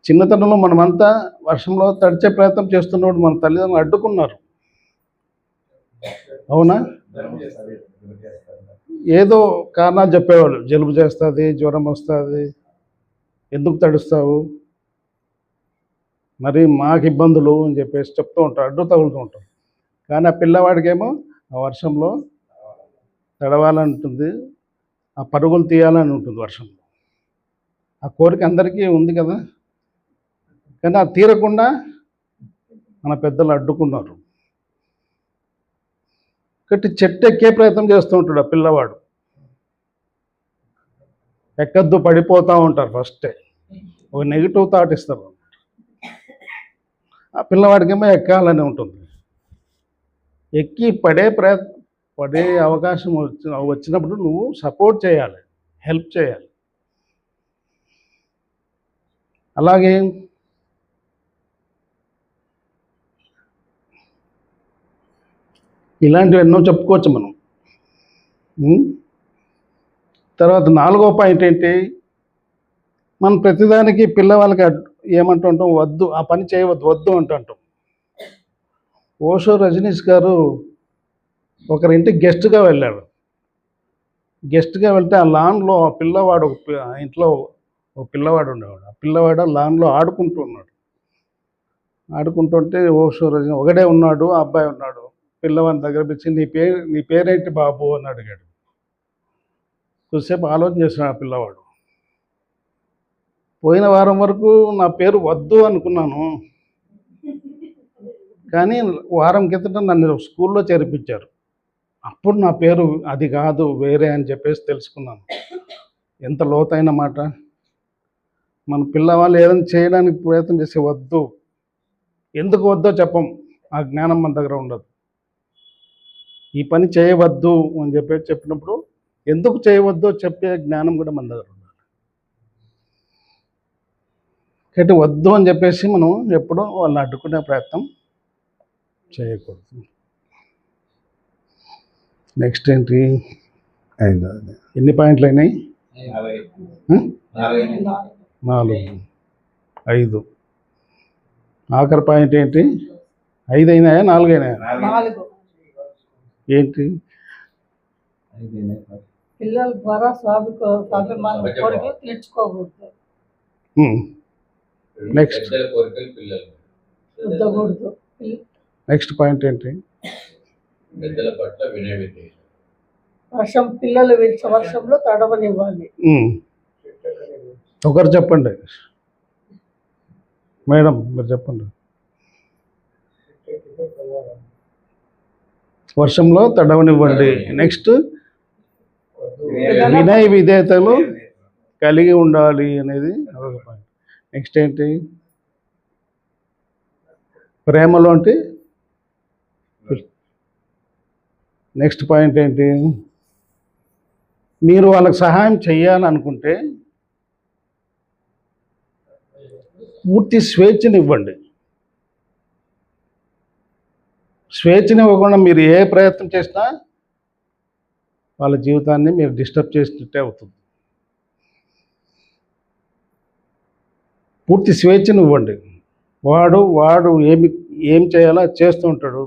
చిన్నతనంలో మనమంతా వర్షంలో తడిచే ప్రయత్నం చేస్తున్నప్పుడు మన తల్లిదండ్రులు అడ్డుకున్నారు, అవునా? ఏదో కారణాలు చెప్పేవాళ్ళు, జలుబు చేస్తుంది, జ్వరం వస్తుంది, ఎందుకు తడుస్తావు, మరి మాకు ఇబ్బందులు అని చెప్పేసి చెప్తూ ఉంటారు, అడ్డు తగులుతూ ఉంటారు. కానీ ఆ పిల్లవాడికేమో ఆ వర్షంలో తడవాలని ఉంటుంది, ఆ పరుగులు తీయాలని ఉంటుంది వర్షంలో. ఆ కోరిక అందరికీ ఉంది కదా. కానీ అది తీరకుండా మన పెద్దలు అడ్డుకున్నారు. కాబట్టి చెట్టు ఎక్కే ప్రయత్నం చేస్తూ ఉంటాడు ఆ పిల్లవాడు. ఎక్కద్దు, పడిపోతూ ఉంటారు ఫస్టే, ఒక నెగిటివ్ థాట్ ఇస్తారు. ఆ పిల్లవాడికేమో ఎక్కాలని ఉంటుంది. ఎక్కి పడే అవకాశం వచ్చినప్పుడు నువ్వు సపోర్ట్ చేయాలి, హెల్ప్ చేయాలి. అలాగే ఇలాంటివి ఎన్నో చెప్పుకోవచ్చు మనం. తర్వాత 4వ పాయింట్ ఏంటి? మనం ప్రతిదానికి పిల్లవాళ్ళకి ఏమంటుంటాం? వద్దు, ఆ పని చేయవద్దు, వద్దు అంటుంటాం. ఓషో రజనీష్ గారు ఒకరింటికి గెస్ట్గా వెళ్ళాడు. గెస్ట్గా వెళ్తే ఆ లాన్లో ఆ పిల్లవాడు, ఇంట్లో ఒక పిల్లవాడు ఉండేవాడు. ఆ పిల్లవాడు లాన్లో ఆడుకుంటూ ఆడుకుంటుంటే ఓషో రజనీ ఒకడే ఉన్నాడు, ఆ అబ్బాయి ఉన్నాడు. పిల్లవాడిని దగ్గర పిలిచి నీ పేరేంటి బాబు అని అడిగాడు. కొద్దిసేపు ఆలోచన చేశాడు ఆ పిల్లవాడు. పోయిన వారం వరకు నా పేరు వద్దు అనుకున్నాను, కానీ వారం కిందట నన్ను స్కూల్లో చేర్పించారు. అప్పుడు నా పేరు అది కాదు వేరే అని చెప్పేసి తెలుసుకున్నాను. ఎంత లోతైన మాట. మన పిల్లవాళ్ళు ఏదైనా చేయడానికి ప్రయత్నం చేసే వద్దు, ఎందుకు వద్దో చెప్పం, ఆ జ్ఞానం మన దగ్గర ఉండదు. ఈ పని చేయవద్దు అని చెప్పినప్పుడు ఎందుకు చేయవద్దో చెప్పే జ్ఞానం కూడా మన దగ్గర ఉండాలి. కాబట్టి వద్దు అని చెప్పేసి మనం ఎప్పుడూ వాళ్ళని అడ్డుకునే ప్రయత్నం చేయకూడదు. నెక్స్ట్ ఏంటి? ఎన్ని పాయింట్లు అయినాయి? 4, 5. ఆఖరి పాయింట్ ఏంటి? 5 అయినాయా 4 అయినాయా? 4. ఏంటి? పిల్లల ద్వారా స్వాభిమాన కోరికలు తీర్చుకోకూడదు, నెక్స్ట్ రుద్దకూడదు. నెక్స్ట్ పాయింట్ ఏంటి? పెద్దల పట్ల వినయ విధేయత. పిల్లలు వర్షంలో తడవనివ్వాలి. ఒకరు చెప్పండి మేడం, మీరు చెప్పండి. వర్షంలో తడవనివ్వండి. నెక్స్ట్ వినయ విధేయతలు కలిగి ఉండాలి అనేది అదొక పాయింట్. నెక్స్ట్ ఏంటి? ప్రేమలో అంటే నెక్స్ట్ పాయింట్ ఏంటి? మీరు వాళ్ళకి సహాయం చేయాలనుకుంటే పూర్తి స్వేచ్ఛనివ్వండి. స్వేచ్ఛనివ్వకుండా మీరు ఏ ప్రయత్నం చేసినా వాళ్ళ జీవితాన్ని మీరు డిస్టర్బ్ చేసినట్టే అవుతుంది. పూర్తి స్వేచ్ఛనివ్వండి. వాడు ఏం చేయాలో అది చేస్తూ ఉంటాడు,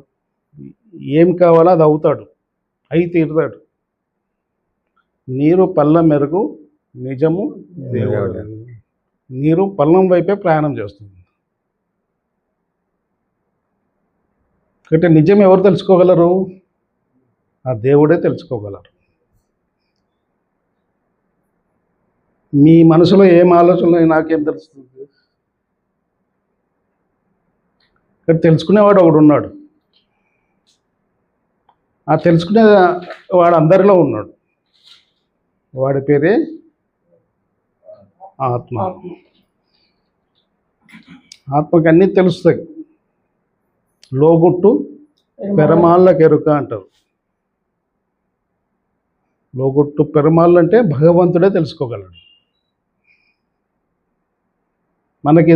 ఏం కావాలో అది అవుతాడు, అయి తీరుతాడు. నీరు పల్లం మెరుగు, నిజము దేవుడు. నీరు పల్లం వైపే ప్రయాణం చేస్తుంది. అంటే నిజం ఎవరు తెలుసుకోగలరు? ఆ దేవుడే తెలుసుకోగలరు. మీ మనసులో ఏం ఆలోచనలు నాకేం తెలుస్తుంది? ఇక్కడ తెలుసుకునేవాడు ఒకడు ఉన్నాడు. ఆ తెలుసుకునే వాడు అందరిలో ఉన్నాడు. వాడి పేరే ఆత్మ. ఆత్మకి అన్నీ తెలుస్తాయి. లోగుట్టు పెరమాళ్ళకి ఎరుక అంటారు. లోగుట్టు పెరమాళ్ళు అంటే భగవంతుడే తెలుసుకోగలడు. మనకి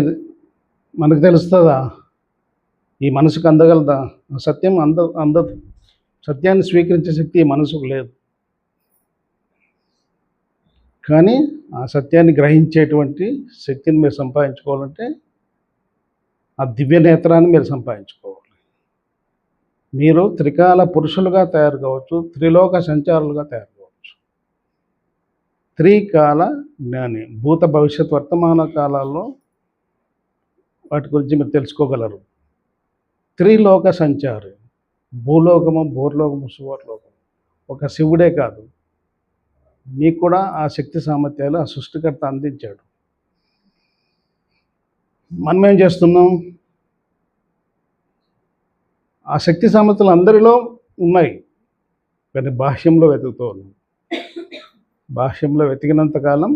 తెలుస్తుందా? ఈ మనసుకు అందగలదా? సత్యం అందదు. సత్యాన్ని స్వీకరించే శక్తి ఈ మనసుకు లేదు. కానీ ఆ సత్యాన్ని గ్రహించేటువంటి శక్తిని మీరు సంపాదించుకోవాలంటే ఆ దివ్య నేత్రాన్ని మీరు సంపాదించుకోవాలి. మీరు త్రికాల పురుషులుగా తయారు కావచ్చు, త్రిలోక సంచారులుగా తయారు కావచ్చు. త్రికాల జ్ఞాని, భూత భవిష్యత్ వర్తమాన కాలాల్లో వాటి గురించి మీరు తెలుసుకోగలరు. త్రిలోక సంచారి, భూలోకము, భూర్లోకము, సువర్లోకము. ఒక శివుడే కాదు, మీకు కూడా ఆ శక్తి సామర్థ్యాలు ఆ సృష్టికర్త అందించాడు. మనం ఏం చేస్తున్నాం? ఆ శక్తి సామర్థ్యాలు అందరిలో ఉన్నాయి, కానీ బాహ్యంలో వెతుకుతూ ఉన్నాం. బాహ్యంలో వెతికినంతకాలం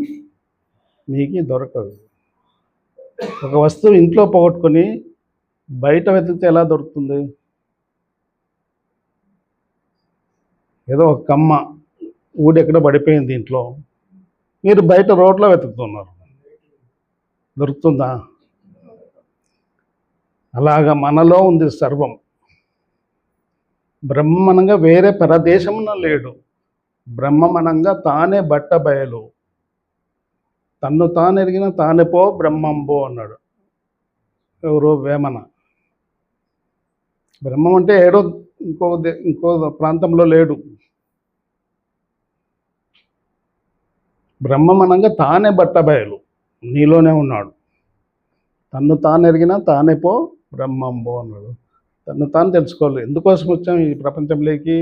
మీకు దొరకదు. ఒక వస్తువు ఇంట్లో పోగొట్టుకొని బయట వెతికితే ఎలా దొరుకుతుంది? ఏదో ఒక కమ్మ ఊడెక్కడో పడిపోయింది ఇంట్లో, మీరు బయట రోడ్లో వెతుకుతున్నారు, దొరుకుతుందా? అలాగా మనలో ఉంది సర్వం. బ్రహ్మమనంగా వేరే పరదేశమున లేడు. బ్రహ్మమనంగా తానే బట్ట బయలు, తన్ను తాను ఎరిగిన తానే పో బ్రహ్మంబో అన్నాడు ఎవరో వేమన. బ్రహ్మం అంటే ఏడో ఇంకో ప్రాంతంలో లేడు. బ్రహ్మమనంగా తానే బట్ట బయలు, నీలోనే ఉన్నాడు. తన్ను తాను ఎరిగిన తానే పో బ్రహ్మంబో అన్నాడు. తను తాను తెలుసుకోవాలి. ఎందుకోసం వచ్చాం ఈ ప్రపంచంలోకి?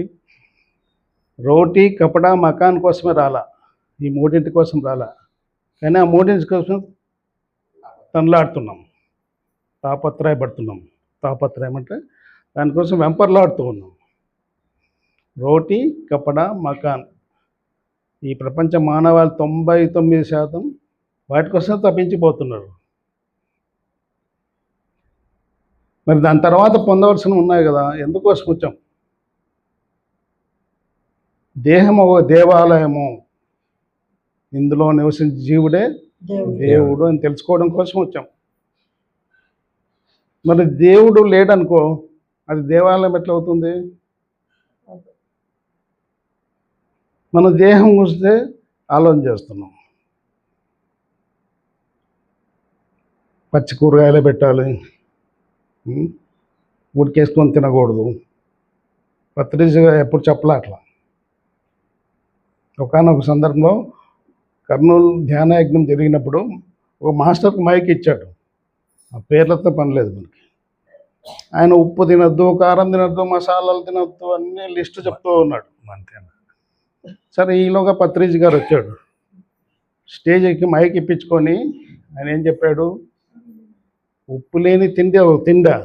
రోటీ కపడా మకాన్ కోసమే రాలా. ఈ మూడింటి కోసం రాలా, కానీ ఆ మూడింటి కోసం తనలాడుతున్నాం, తాపత్రయం అంటే దానికోసం వెంపర్లాడుతూ ఉన్నాం. రోటీ కపడా మకాన్, ఈ ప్రపంచ మానవాళి 99% వాటి కోసం తప్పించిపోతున్నారు. మరి దాని తర్వాత పొందవలసినవి ఉన్నాయి కదా, ఎందుకోసం వచ్చాం? దేహం ఒక దేవాలయము, ఇందులో నివసించే జీవుడే దేవుడు అని తెలుసుకోవడం కోసం వచ్చాం. మరి దేవుడు లేడనుకో, అది దేవాలయం ఎట్లా అవుతుంది? మన దేహం చూస్తే ఆలోచన చేస్తున్నాం, పచ్చి కూరగాయలే పెట్టాలి, ఉడికేసుకొని తినకూడదు. పత్రికగా ఎప్పుడు చెప్పలే అట్లా. ఒకనొక సందర్భంలో కర్నూలు ధ్యానయజ్ఞం జరిగినప్పుడు ఒక మాస్టర్కి మైక్ ఇచ్చాడు. ఆ పేర్లతో పని లేదు మనకి. ఆయన ఉప్పు తినొద్దు, కారం తినొద్దు, మసాలాలు తినొద్దు అన్నీ లిస్టు చెప్తూ ఉన్నాడు. అంతేనా? సరే, ఈలోగా పత్రిజీ గారు వచ్చాడు. స్టేజ్ ఎక్కి మైక్ ఇప్పించుకొని ఆయన ఏం చెప్పాడు? ఉప్పు లేని తిండి ఒక తిండా,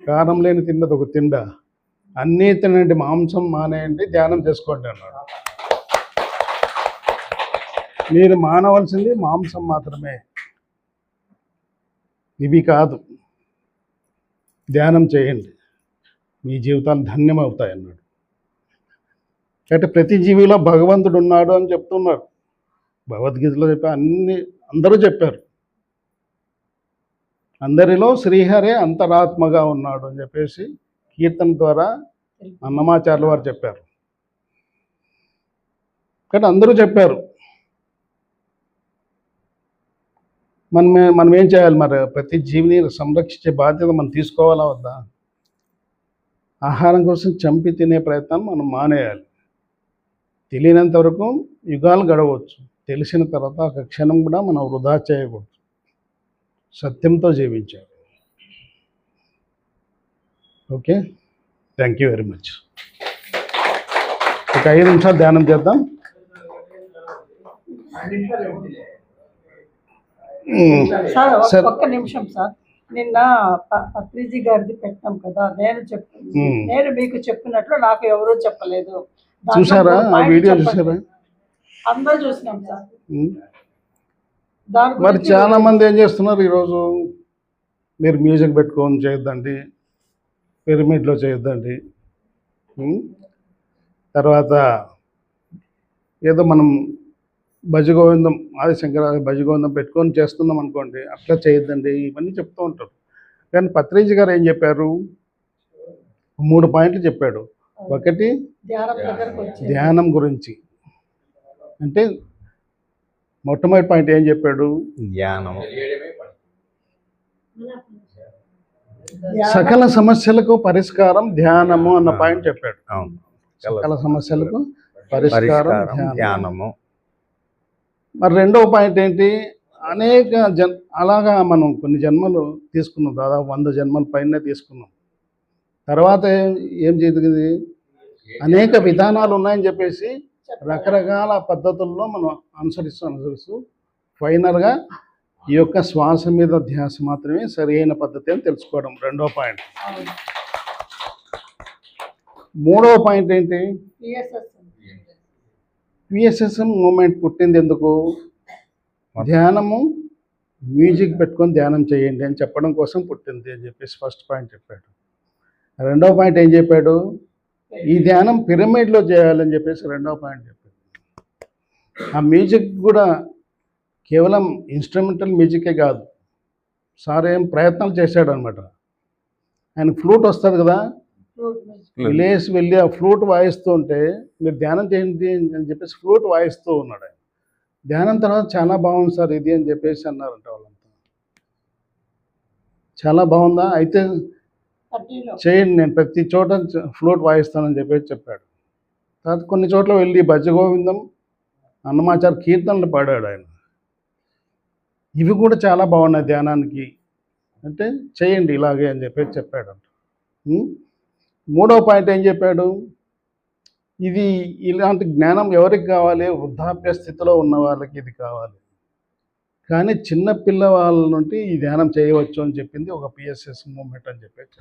కారం లేని తిండి ఒక తిండా, అన్నీ తినండి, మాంసం మానేయండి, ధ్యానం చేసుకోండి అన్నాడు. మీరు మానవలసింది మాంసం మాత్రమే, ఇవి కాదు. ధ్యానం చేయండి, మీ జీవితాలు ధన్యమవుతాయి అన్నాడు. అంటే ప్రతి జీవిలో భగవంతుడు ఉన్నాడు అని చెప్తున్నారు. భగవద్గీతలో చెప్పారు, అందరూ చెప్పారు. అందరిలో శ్రీహరే అంతరాత్మగా ఉన్నాడు అని చెప్పేసి కీర్తన ద్వారా అన్నమాచార్యుల వారు చెప్పారు. కానీ అందరూ చెప్పారు. మనం ఏం చేయాలి మరి? ప్రతి జీవిని సంరక్షించే బాధ్యత మనం తీసుకోవాలా వద్దా? ఆహారం కోసం చంపి తినే ప్రయత్నం మనం మానేయాలి. తెలియనంత వరకు యుగాలు గడవచ్చు, తెలిసిన తర్వాత ఒక క్షణం కూడా మనం వృధా చేయకూడదు. సత్యంతో జీవించాలి. Okay, thank you very much. ఒక 5 నిమిషాలు ధ్యానం చేద్దాం. సార్ ఒక్క నిమిషం సార్. నిన్న పత్రిజీ గారిది పెట్టాం కదా, నేను మీకు చెప్పినట్లు నాకు ఎవరూ చెప్పలేదు. చూసారా ఆ వీడియో? చూసారా? అందరూ చూసినాం సార్. మరి చాలా మంది ఏం చేస్తున్నారు ఈరోజు? మీరు మ్యూజిక్ పెట్టుకొని చేయొద్దండి, పిరమిడ్లో చేయొద్దండి, తర్వాత ఏదో మనం భజగోవిందం, ఆదిశంకర భజగోవిందం పెట్టుకొని చేస్తున్నాం అనుకోండి, అట్లా చేయొద్దండి, ఇవన్నీ చెప్తూ ఉంటారు. కానీ పత్రిజీ గారు ఏం చెప్పారు? 3 పాయింట్లు చెప్పాడు. ఒకటి ధ్యానం గురించి, అంటే మొట్టమొదటి పాయింట్ ఏం చెప్పాడు? ధ్యానం. సకల సమస్యలకు పరిష్కారం ధ్యానము అన్న పాయింట్ చెప్పాడు. సకల సమస్యలకు పరిష్కారం ధ్యానము. మరి రెండవ పాయింట్ ఏంటి? అలాగా మనం కొన్ని జన్మలు తీసుకున్నాం, దాదాపు 100 జన్మల పైన తీసుకున్నాం. తర్వాత ఏం జరిగింది? అనేక విధానాలు ఉన్నాయని చెప్పేసి రకరకాల పద్ధతుల్లో మనం అనుసరిస్తూ ఫైనల్గా ఈ యొక్క శ్వాస మీద ధ్యాస మాత్రమే సరైన పద్ధతి అని తెలుసుకోవడం రెండో పాయింట్. మూడవ పాయింట్ ఏంటి? పిఎస్ఎస్ఎం మూమెంట్ పుట్టింది ఎందుకు? ధ్యానము, మ్యూజిక్ పెట్టుకొని ధ్యానం చేయండి అని చెప్పడం కోసం పుట్టింది అని చెప్పేసి ఫస్ట్ పాయింట్ చెప్పాడు. రెండవ పాయింట్ ఏం చెప్పాడు? ఈ ధ్యానం పిరమిడ్లో చేయాలని చెప్పేసి రెండవ పాయింట్ చెప్పాడు. ఆ మ్యూజిక్ కూడా కేవలం ఇన్స్ట్రుమెంటల్ మ్యూజికే కాదు, సార్ ఏం ప్రయత్నాలు చేశాడు అనమాట. ఆయన ఫ్లూట్ వస్తుంది కదా, విలేజ్ వెళ్ళి ఆ ఫ్లూట్ వాయిస్తూ ఉంటే మీరు ధ్యానం చేయండి అని చెప్పేసి ఫ్లూట్ వాయిస్తూ ఉన్నాడు ఆయన. ధ్యానం తర్వాత చాలా బాగుంది సార్ ఇది అని చెప్పేసి అన్నారంట వాళ్ళంతా. చాలా బాగుందా, అయితే చేయండి, నేను ప్రతి చోట ఫ్లూట్ వాయిస్తానని చెప్పేసి చెప్పాడు. తర్వాత కొన్ని చోట్ల వెళ్ళి భజగోవిందం, అన్నమాచార్య కీర్తనలు పాడాడు ఆయన. ఇవి కూడా చాలా బాగున్నాయి ధ్యానానికి, అంటే చేయండి ఇలాగే అని చెప్పేసి చెప్పాడంట. మూడవ పాయింట్ ఏం చెప్పాడు? ఇది ఇలాంటి జ్ఞానం ఎవరికి కావాలి? వృద్ధాప్య స్థితిలో ఉన్న వాళ్ళకి ఇది కావాలి. కానీ చిన్న పిల్లవాళ్ళ నుండి ఈ ధ్యానం చేయవచ్చు అని చెప్పింది ఒక పిఎస్ఎస్ మూమెంట్ అని చెప్పేసి.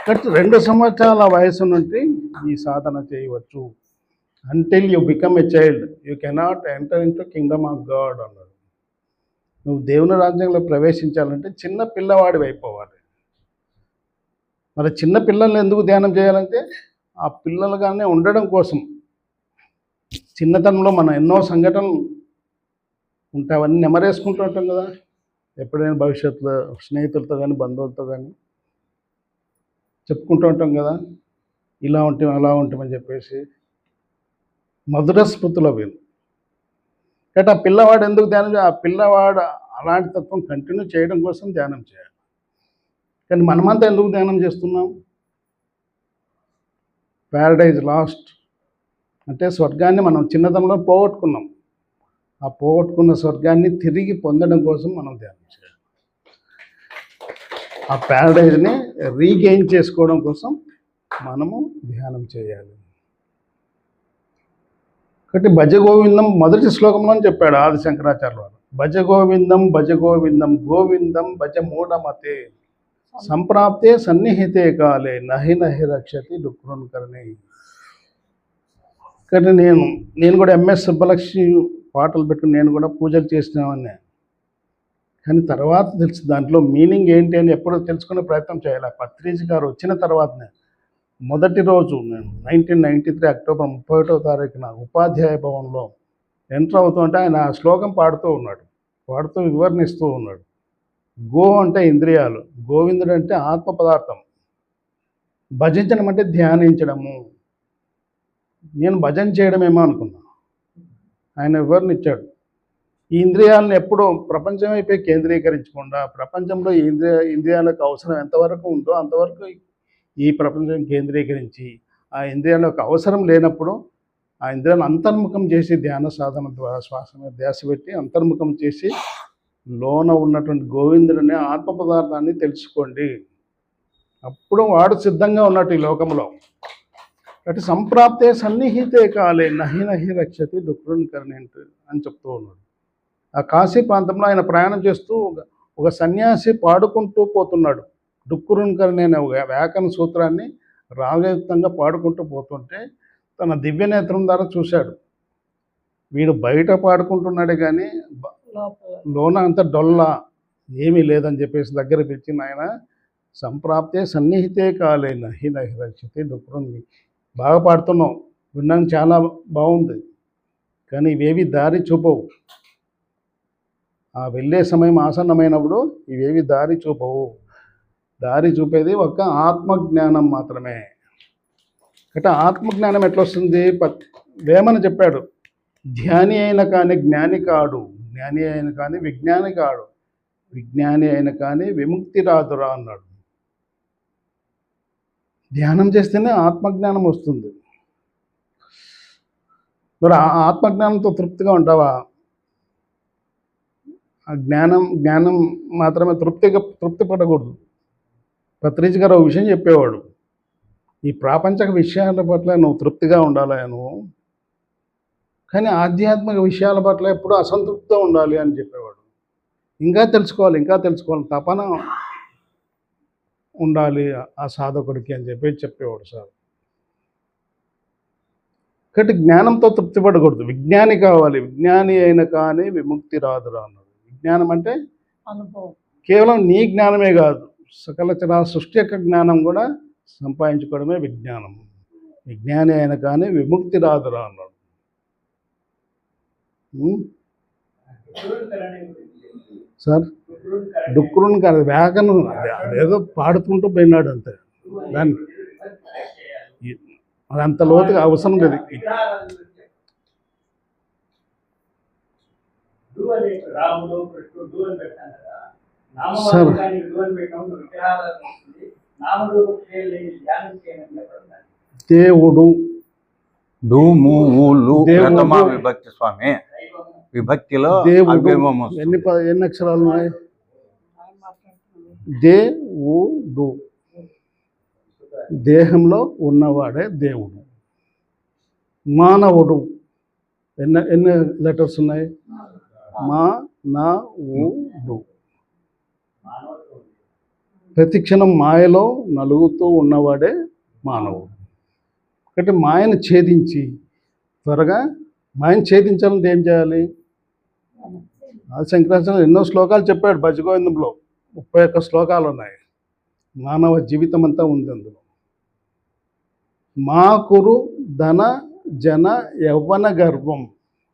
కాబట్టి 2 సంవత్సరాల వయసు నుండి ఈ సాధన చేయవచ్చు. Until you become a child you cannot enter in to Kingdom of God అన్నాడు. నువ్వు దేవుని రాజ్యంలో ప్రవేశించాలంటే చిన్న పిల్లవాడివి అయిపోవాలి. మరి చిన్న పిల్లల్ని ఎందుకు ధ్యానం చేయాలంటే ఆ పిల్లలుగానే ఉండడం కోసం. చిన్నతనంలో మనం ఎన్నో సంఘటనలు ఉంటే అవన్నీ నెమరేసుకుంటూ ఉంటాం కదా. ఎప్పుడైనా భవిష్యత్తులో స్నేహితులతో కానీ బంధువులతో కానీ చెప్పుకుంటూ ఉంటాం కదా, ఇలా ఉంటాం అలా ఉంటామని చెప్పేసి మధుర స్మృతిలో వీళ్ళు. కాబట్టి ఆ పిల్లవాడు ఎందుకు ధ్యానం చేయాలి? ఆ పిల్లవాడు అలాంటి తత్వం కంటిన్యూ చేయడం కోసం ధ్యానం చేయాలి. కానీ మనమంతా ఎందుకు ధ్యానం చేస్తున్నాం? ప్యారడైజ్ లాస్ట్ అంటే స్వర్గాన్ని మనం చిన్నతనంలో పోగొట్టుకున్నాం. ఆ పోగొట్టుకున్న స్వర్గాన్ని తిరిగి పొందడం కోసం మనం ధ్యానం చేయాలి. ఆ ప్యారడైజ్ని రీగెయిన్ చేసుకోవడం కోసం మనము ధ్యానం చేయాలి. కాబట్టి భజ గోవిందం మొదటి శ్లోకంలో చెప్పాడు ఆది శంకరాచార్య వారు. భజ గోవిందం భజ గోవిందం గోవిందం భజ మూఢమతే సంప్రాప్తే సన్నిహితే కాలే నహి నహి రక్షతి డుక్రున్కరణి. కానీ నేను కూడా ఎంఎస్ సుబ్బలక్ష్మి పాటలు పెట్టుకుని నేను కూడా పూజలు చేసినామని. కానీ తర్వాత తెలుసు దాంట్లో మీనింగ్ ఏంటి అని ఎప్పుడో తెలుసుకునే ప్రయత్నం చేయాలి. పత్రిజీ గారు వచ్చిన తర్వాతనే మొదటి రోజు నేను 1993 అక్టోబర్ 31వ తారీఖున ఉపాధ్యాయ భవన్లో ఎంటర్ అవుతుంటే ఆయన ఆ శ్లోకం పాడుతూ ఉన్నాడు, పాడుతూ వివరణిస్తూ ఉన్నాడు. గో అంటే ఇంద్రియాలు, గోవిందుడు అంటే ఆత్మ పదార్థం, భజించడం అంటే ధ్యానించడము. నేను భజన చేయడమేమో అనుకున్నా. ఆయన వివరణ ఇచ్చాడు. ఈ ఇంద్రియాలను ఎప్పుడూ ప్రపంచం అయిపోయి కేంద్రీకరించకుండా ప్రపంచంలో ఇంద్రియాలకు అవసరం ఎంతవరకు ఉందో అంతవరకు ఈ ప్రపంచం కేంద్రీకరించి ఆ ఇంద్రియాలకు అవసరం లేనప్పుడు ఆ ఇంద్రియాలను అంతర్ముఖం చేసి ధ్యాన సాధన ద్వారా శ్వాస మీద ధ్యాస పెట్టి అంతర్ముఖం చేసి లోన ఉన్నటువంటి గోవిందుడిని ఆత్మ పదార్థాన్ని తెలుసుకోండి. అప్పుడు వాడు సిద్ధంగా ఉన్నట్టు ఈ లోకంలో. కాబట్టి సంప్రాప్తే సన్నిహితే కాలే నహి నహి రక్షతి డుక్రున్కరణి అని చెప్తూ ఉన్నాడు. ఆ కాశీ ప్రాంతంలో ఆయన ప్రయాణం చేస్తూ ఒక సన్యాసి పాడుకుంటూ పోతున్నాడు. డుక్కురున్కరణి అనే ఒక వ్యాకరణ సూత్రాన్ని రాగయుక్తంగా పాడుకుంటూ పోతుంటే తన దివ్య నేత్రం ద్వారా చూశాడు. వీడు బయట పాడుకుంటున్నాడే కానీ లోన అంత డొల్లా ఏమీ లేదని చెప్పేసి దగ్గర పిలిచి, నాయన సంప్రాప్తే సన్నిహితే కాలే నహి నహి రక్షతే డుక్కురున్కరణి. బాగా పాడుతున్నావు, వినడానికి చాలా బాగుంది, కానీ ఇవేవి దారి చూపవు. ఆ వెళ్ళే సమయం ఆసన్నమైనప్పుడు ఇవేవి దారి చూపవు. దారి చూపేది ఒక ఆత్మజ్ఞానం మాత్రమే. అంటే ఆత్మజ్ఞానం ఎట్లా వస్తుంది? వేమన చెప్పాడు, ధ్యాని అయిన కానీ జ్ఞాని కాడు, జ్ఞాని అయిన కానీ విజ్ఞాని కాడు, విజ్ఞాని అయిన కానీ విముక్తి రాదురా అన్నాడు. ధ్యానం చేస్తేనే ఆత్మజ్ఞానం వస్తుంది. మరి ఆ ఆత్మజ్ఞానంతో తృప్తిగా ఉంటావా? ఆ జ్ఞానం మాత్రమే తృప్తి పడకూడదు. పత్రిజీ గారు ఒక విషయం చెప్పేవాడు, ఈ ప్రాపంచక విషయాల పట్ల నువ్వు తృప్తిగా ఉండాలి నువ్వు, కానీ ఆధ్యాత్మిక విషయాల పట్ల ఎప్పుడూ అసంతృప్తిగా ఉండాలి అని చెప్పేవాడు. ఇంకా తెలుసుకోవాలి తపన ఉండాలి ఆ సాధకుడికి అని చెప్పేవాడు సార్. కాబట్టి జ్ఞానంతో తృప్తి పడకూడదు, విజ్ఞాని కావాలి. విజ్ఞాని అయిన కానీ విముక్తి రాదురా అన్నాడు. విజ్ఞానం అంటే అనుభవం, కేవలం నీ జ్ఞానమే కాదు, సకల చరా సృష్టి యొక్క జ్ఞానం కూడా సంపాదించుకోవడమే విజ్ఞానం. విజ్ఞాని అయిన కానీ విముక్తి రాదురా అన్నాడు. సార్ డుక్కురుని కాదు, వ్యాకరణం అదేదో పాడుతుంటూ పోయినాడు అంతే. దానికి అది అంత లోతుగా అవసరం లేదు. సార్ దేవుడు విభక్తి స్వామి, విభక్తిలో దేవుడు ఎన్ని అక్షరాలు ఉన్నాయి? దేవుడు దేహంలో ఉన్నవాడే దేవుడు. మానవుడు ఎన్ని లెటర్స్ ఉన్నాయి? మా నా ఊడు. ప్రతి క్షణం మాయలో నలుగుతూ ఉన్నవాడే మానవుడు. కాబట్టి మాయను ఛేదించి త్వరగా మాయను ఛేదించాలంటే ఏం చేయాలి? శంకరాచార్య ఎన్నో శ్లోకాలు చెప్పాడు భజగోవిందంలో. 31 శ్లోకాలు ఉన్నాయి. మానవ జీవితం అంతా ఉంది అందులో. మా కురు ధన జన యవ్వన గర్వం.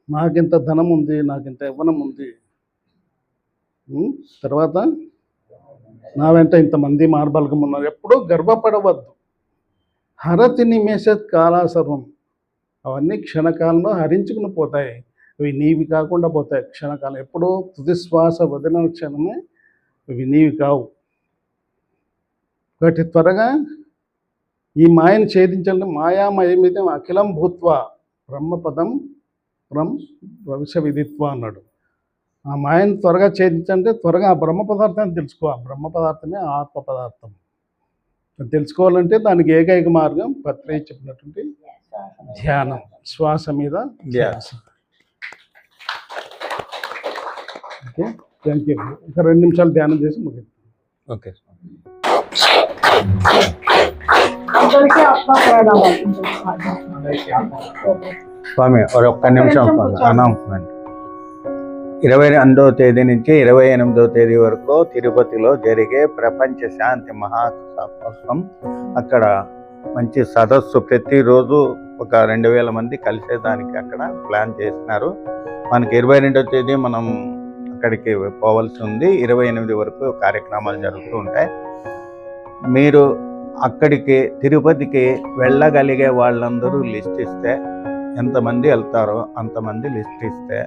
నాకింత ధనం ఉంది, నాకింత యవ్వనం ఉంది. తర్వాత నా వెంట ఇంతమంది మార్బల్గం ఉన్నారు. ఎప్పుడూ గర్వపడవద్దు. హరతి నిమేషత్ కాలాసర్వం. అవన్నీ క్షణకాలంలో హరించుకుని పోతాయి. అవి నీవి కాకుండా పోతాయి క్షణకాలం. ఎప్పుడూ తుది శ్వాస వదిలిన క్షణమే అవి నీవి కావు. కాబట్టి త్వరగా ఈ మాయను ఛేదించాలంటే మాయామయమిదే అఖిలం భూత్వ బ్రహ్మపదం భవిష్య విదిత్వ అన్నాడు. ఆ మాయను త్వరగా ఛేదించాలంటే త్వరగా ఆ బ్రహ్మ పదార్థాన్ని తెలుసుకో. ఆ బ్రహ్మ పదార్థమే ఆత్మ పదార్థం. తెలుసుకోవాలంటే దానికి ఏకైక మార్గం పత్రి చెప్పినటువంటి ధ్యానం. శ్వాస మీద ధ్యాస. Okay, thank you. ఒక 2 నిమిషాలు ధ్యానం చేసి ముగిస్తాం. ఓకే. అందరికీ ఆత్మ ప్రణామాలు. స్వామి ఒక్క నిమిషం అనౌన్స్మెంట్. 22వ తేదీ నుంచి 28వ తేదీ వరకు తిరుపతిలో జరిగే ప్రపంచ శాంతి మహాసభం. అక్కడ మంచి సదస్సు, ప్రతిరోజు ఒక 2000 మంది కలిసేదానికి అక్కడ ప్లాన్ చేసినారు. మనకి 22వ తేదీ మనం అక్కడికి పోవాల్సి ఉంది. 28 వరకు కార్యక్రమాలు జరుగుతూ ఉంటాయి. మీరు అక్కడికి తిరుపతికి వెళ్ళగలిగే వాళ్ళందరూ లిస్ట్ ఇస్తే, ఎంతమంది వెళ్తారో అంతమంది లిస్ట్ ఇస్తే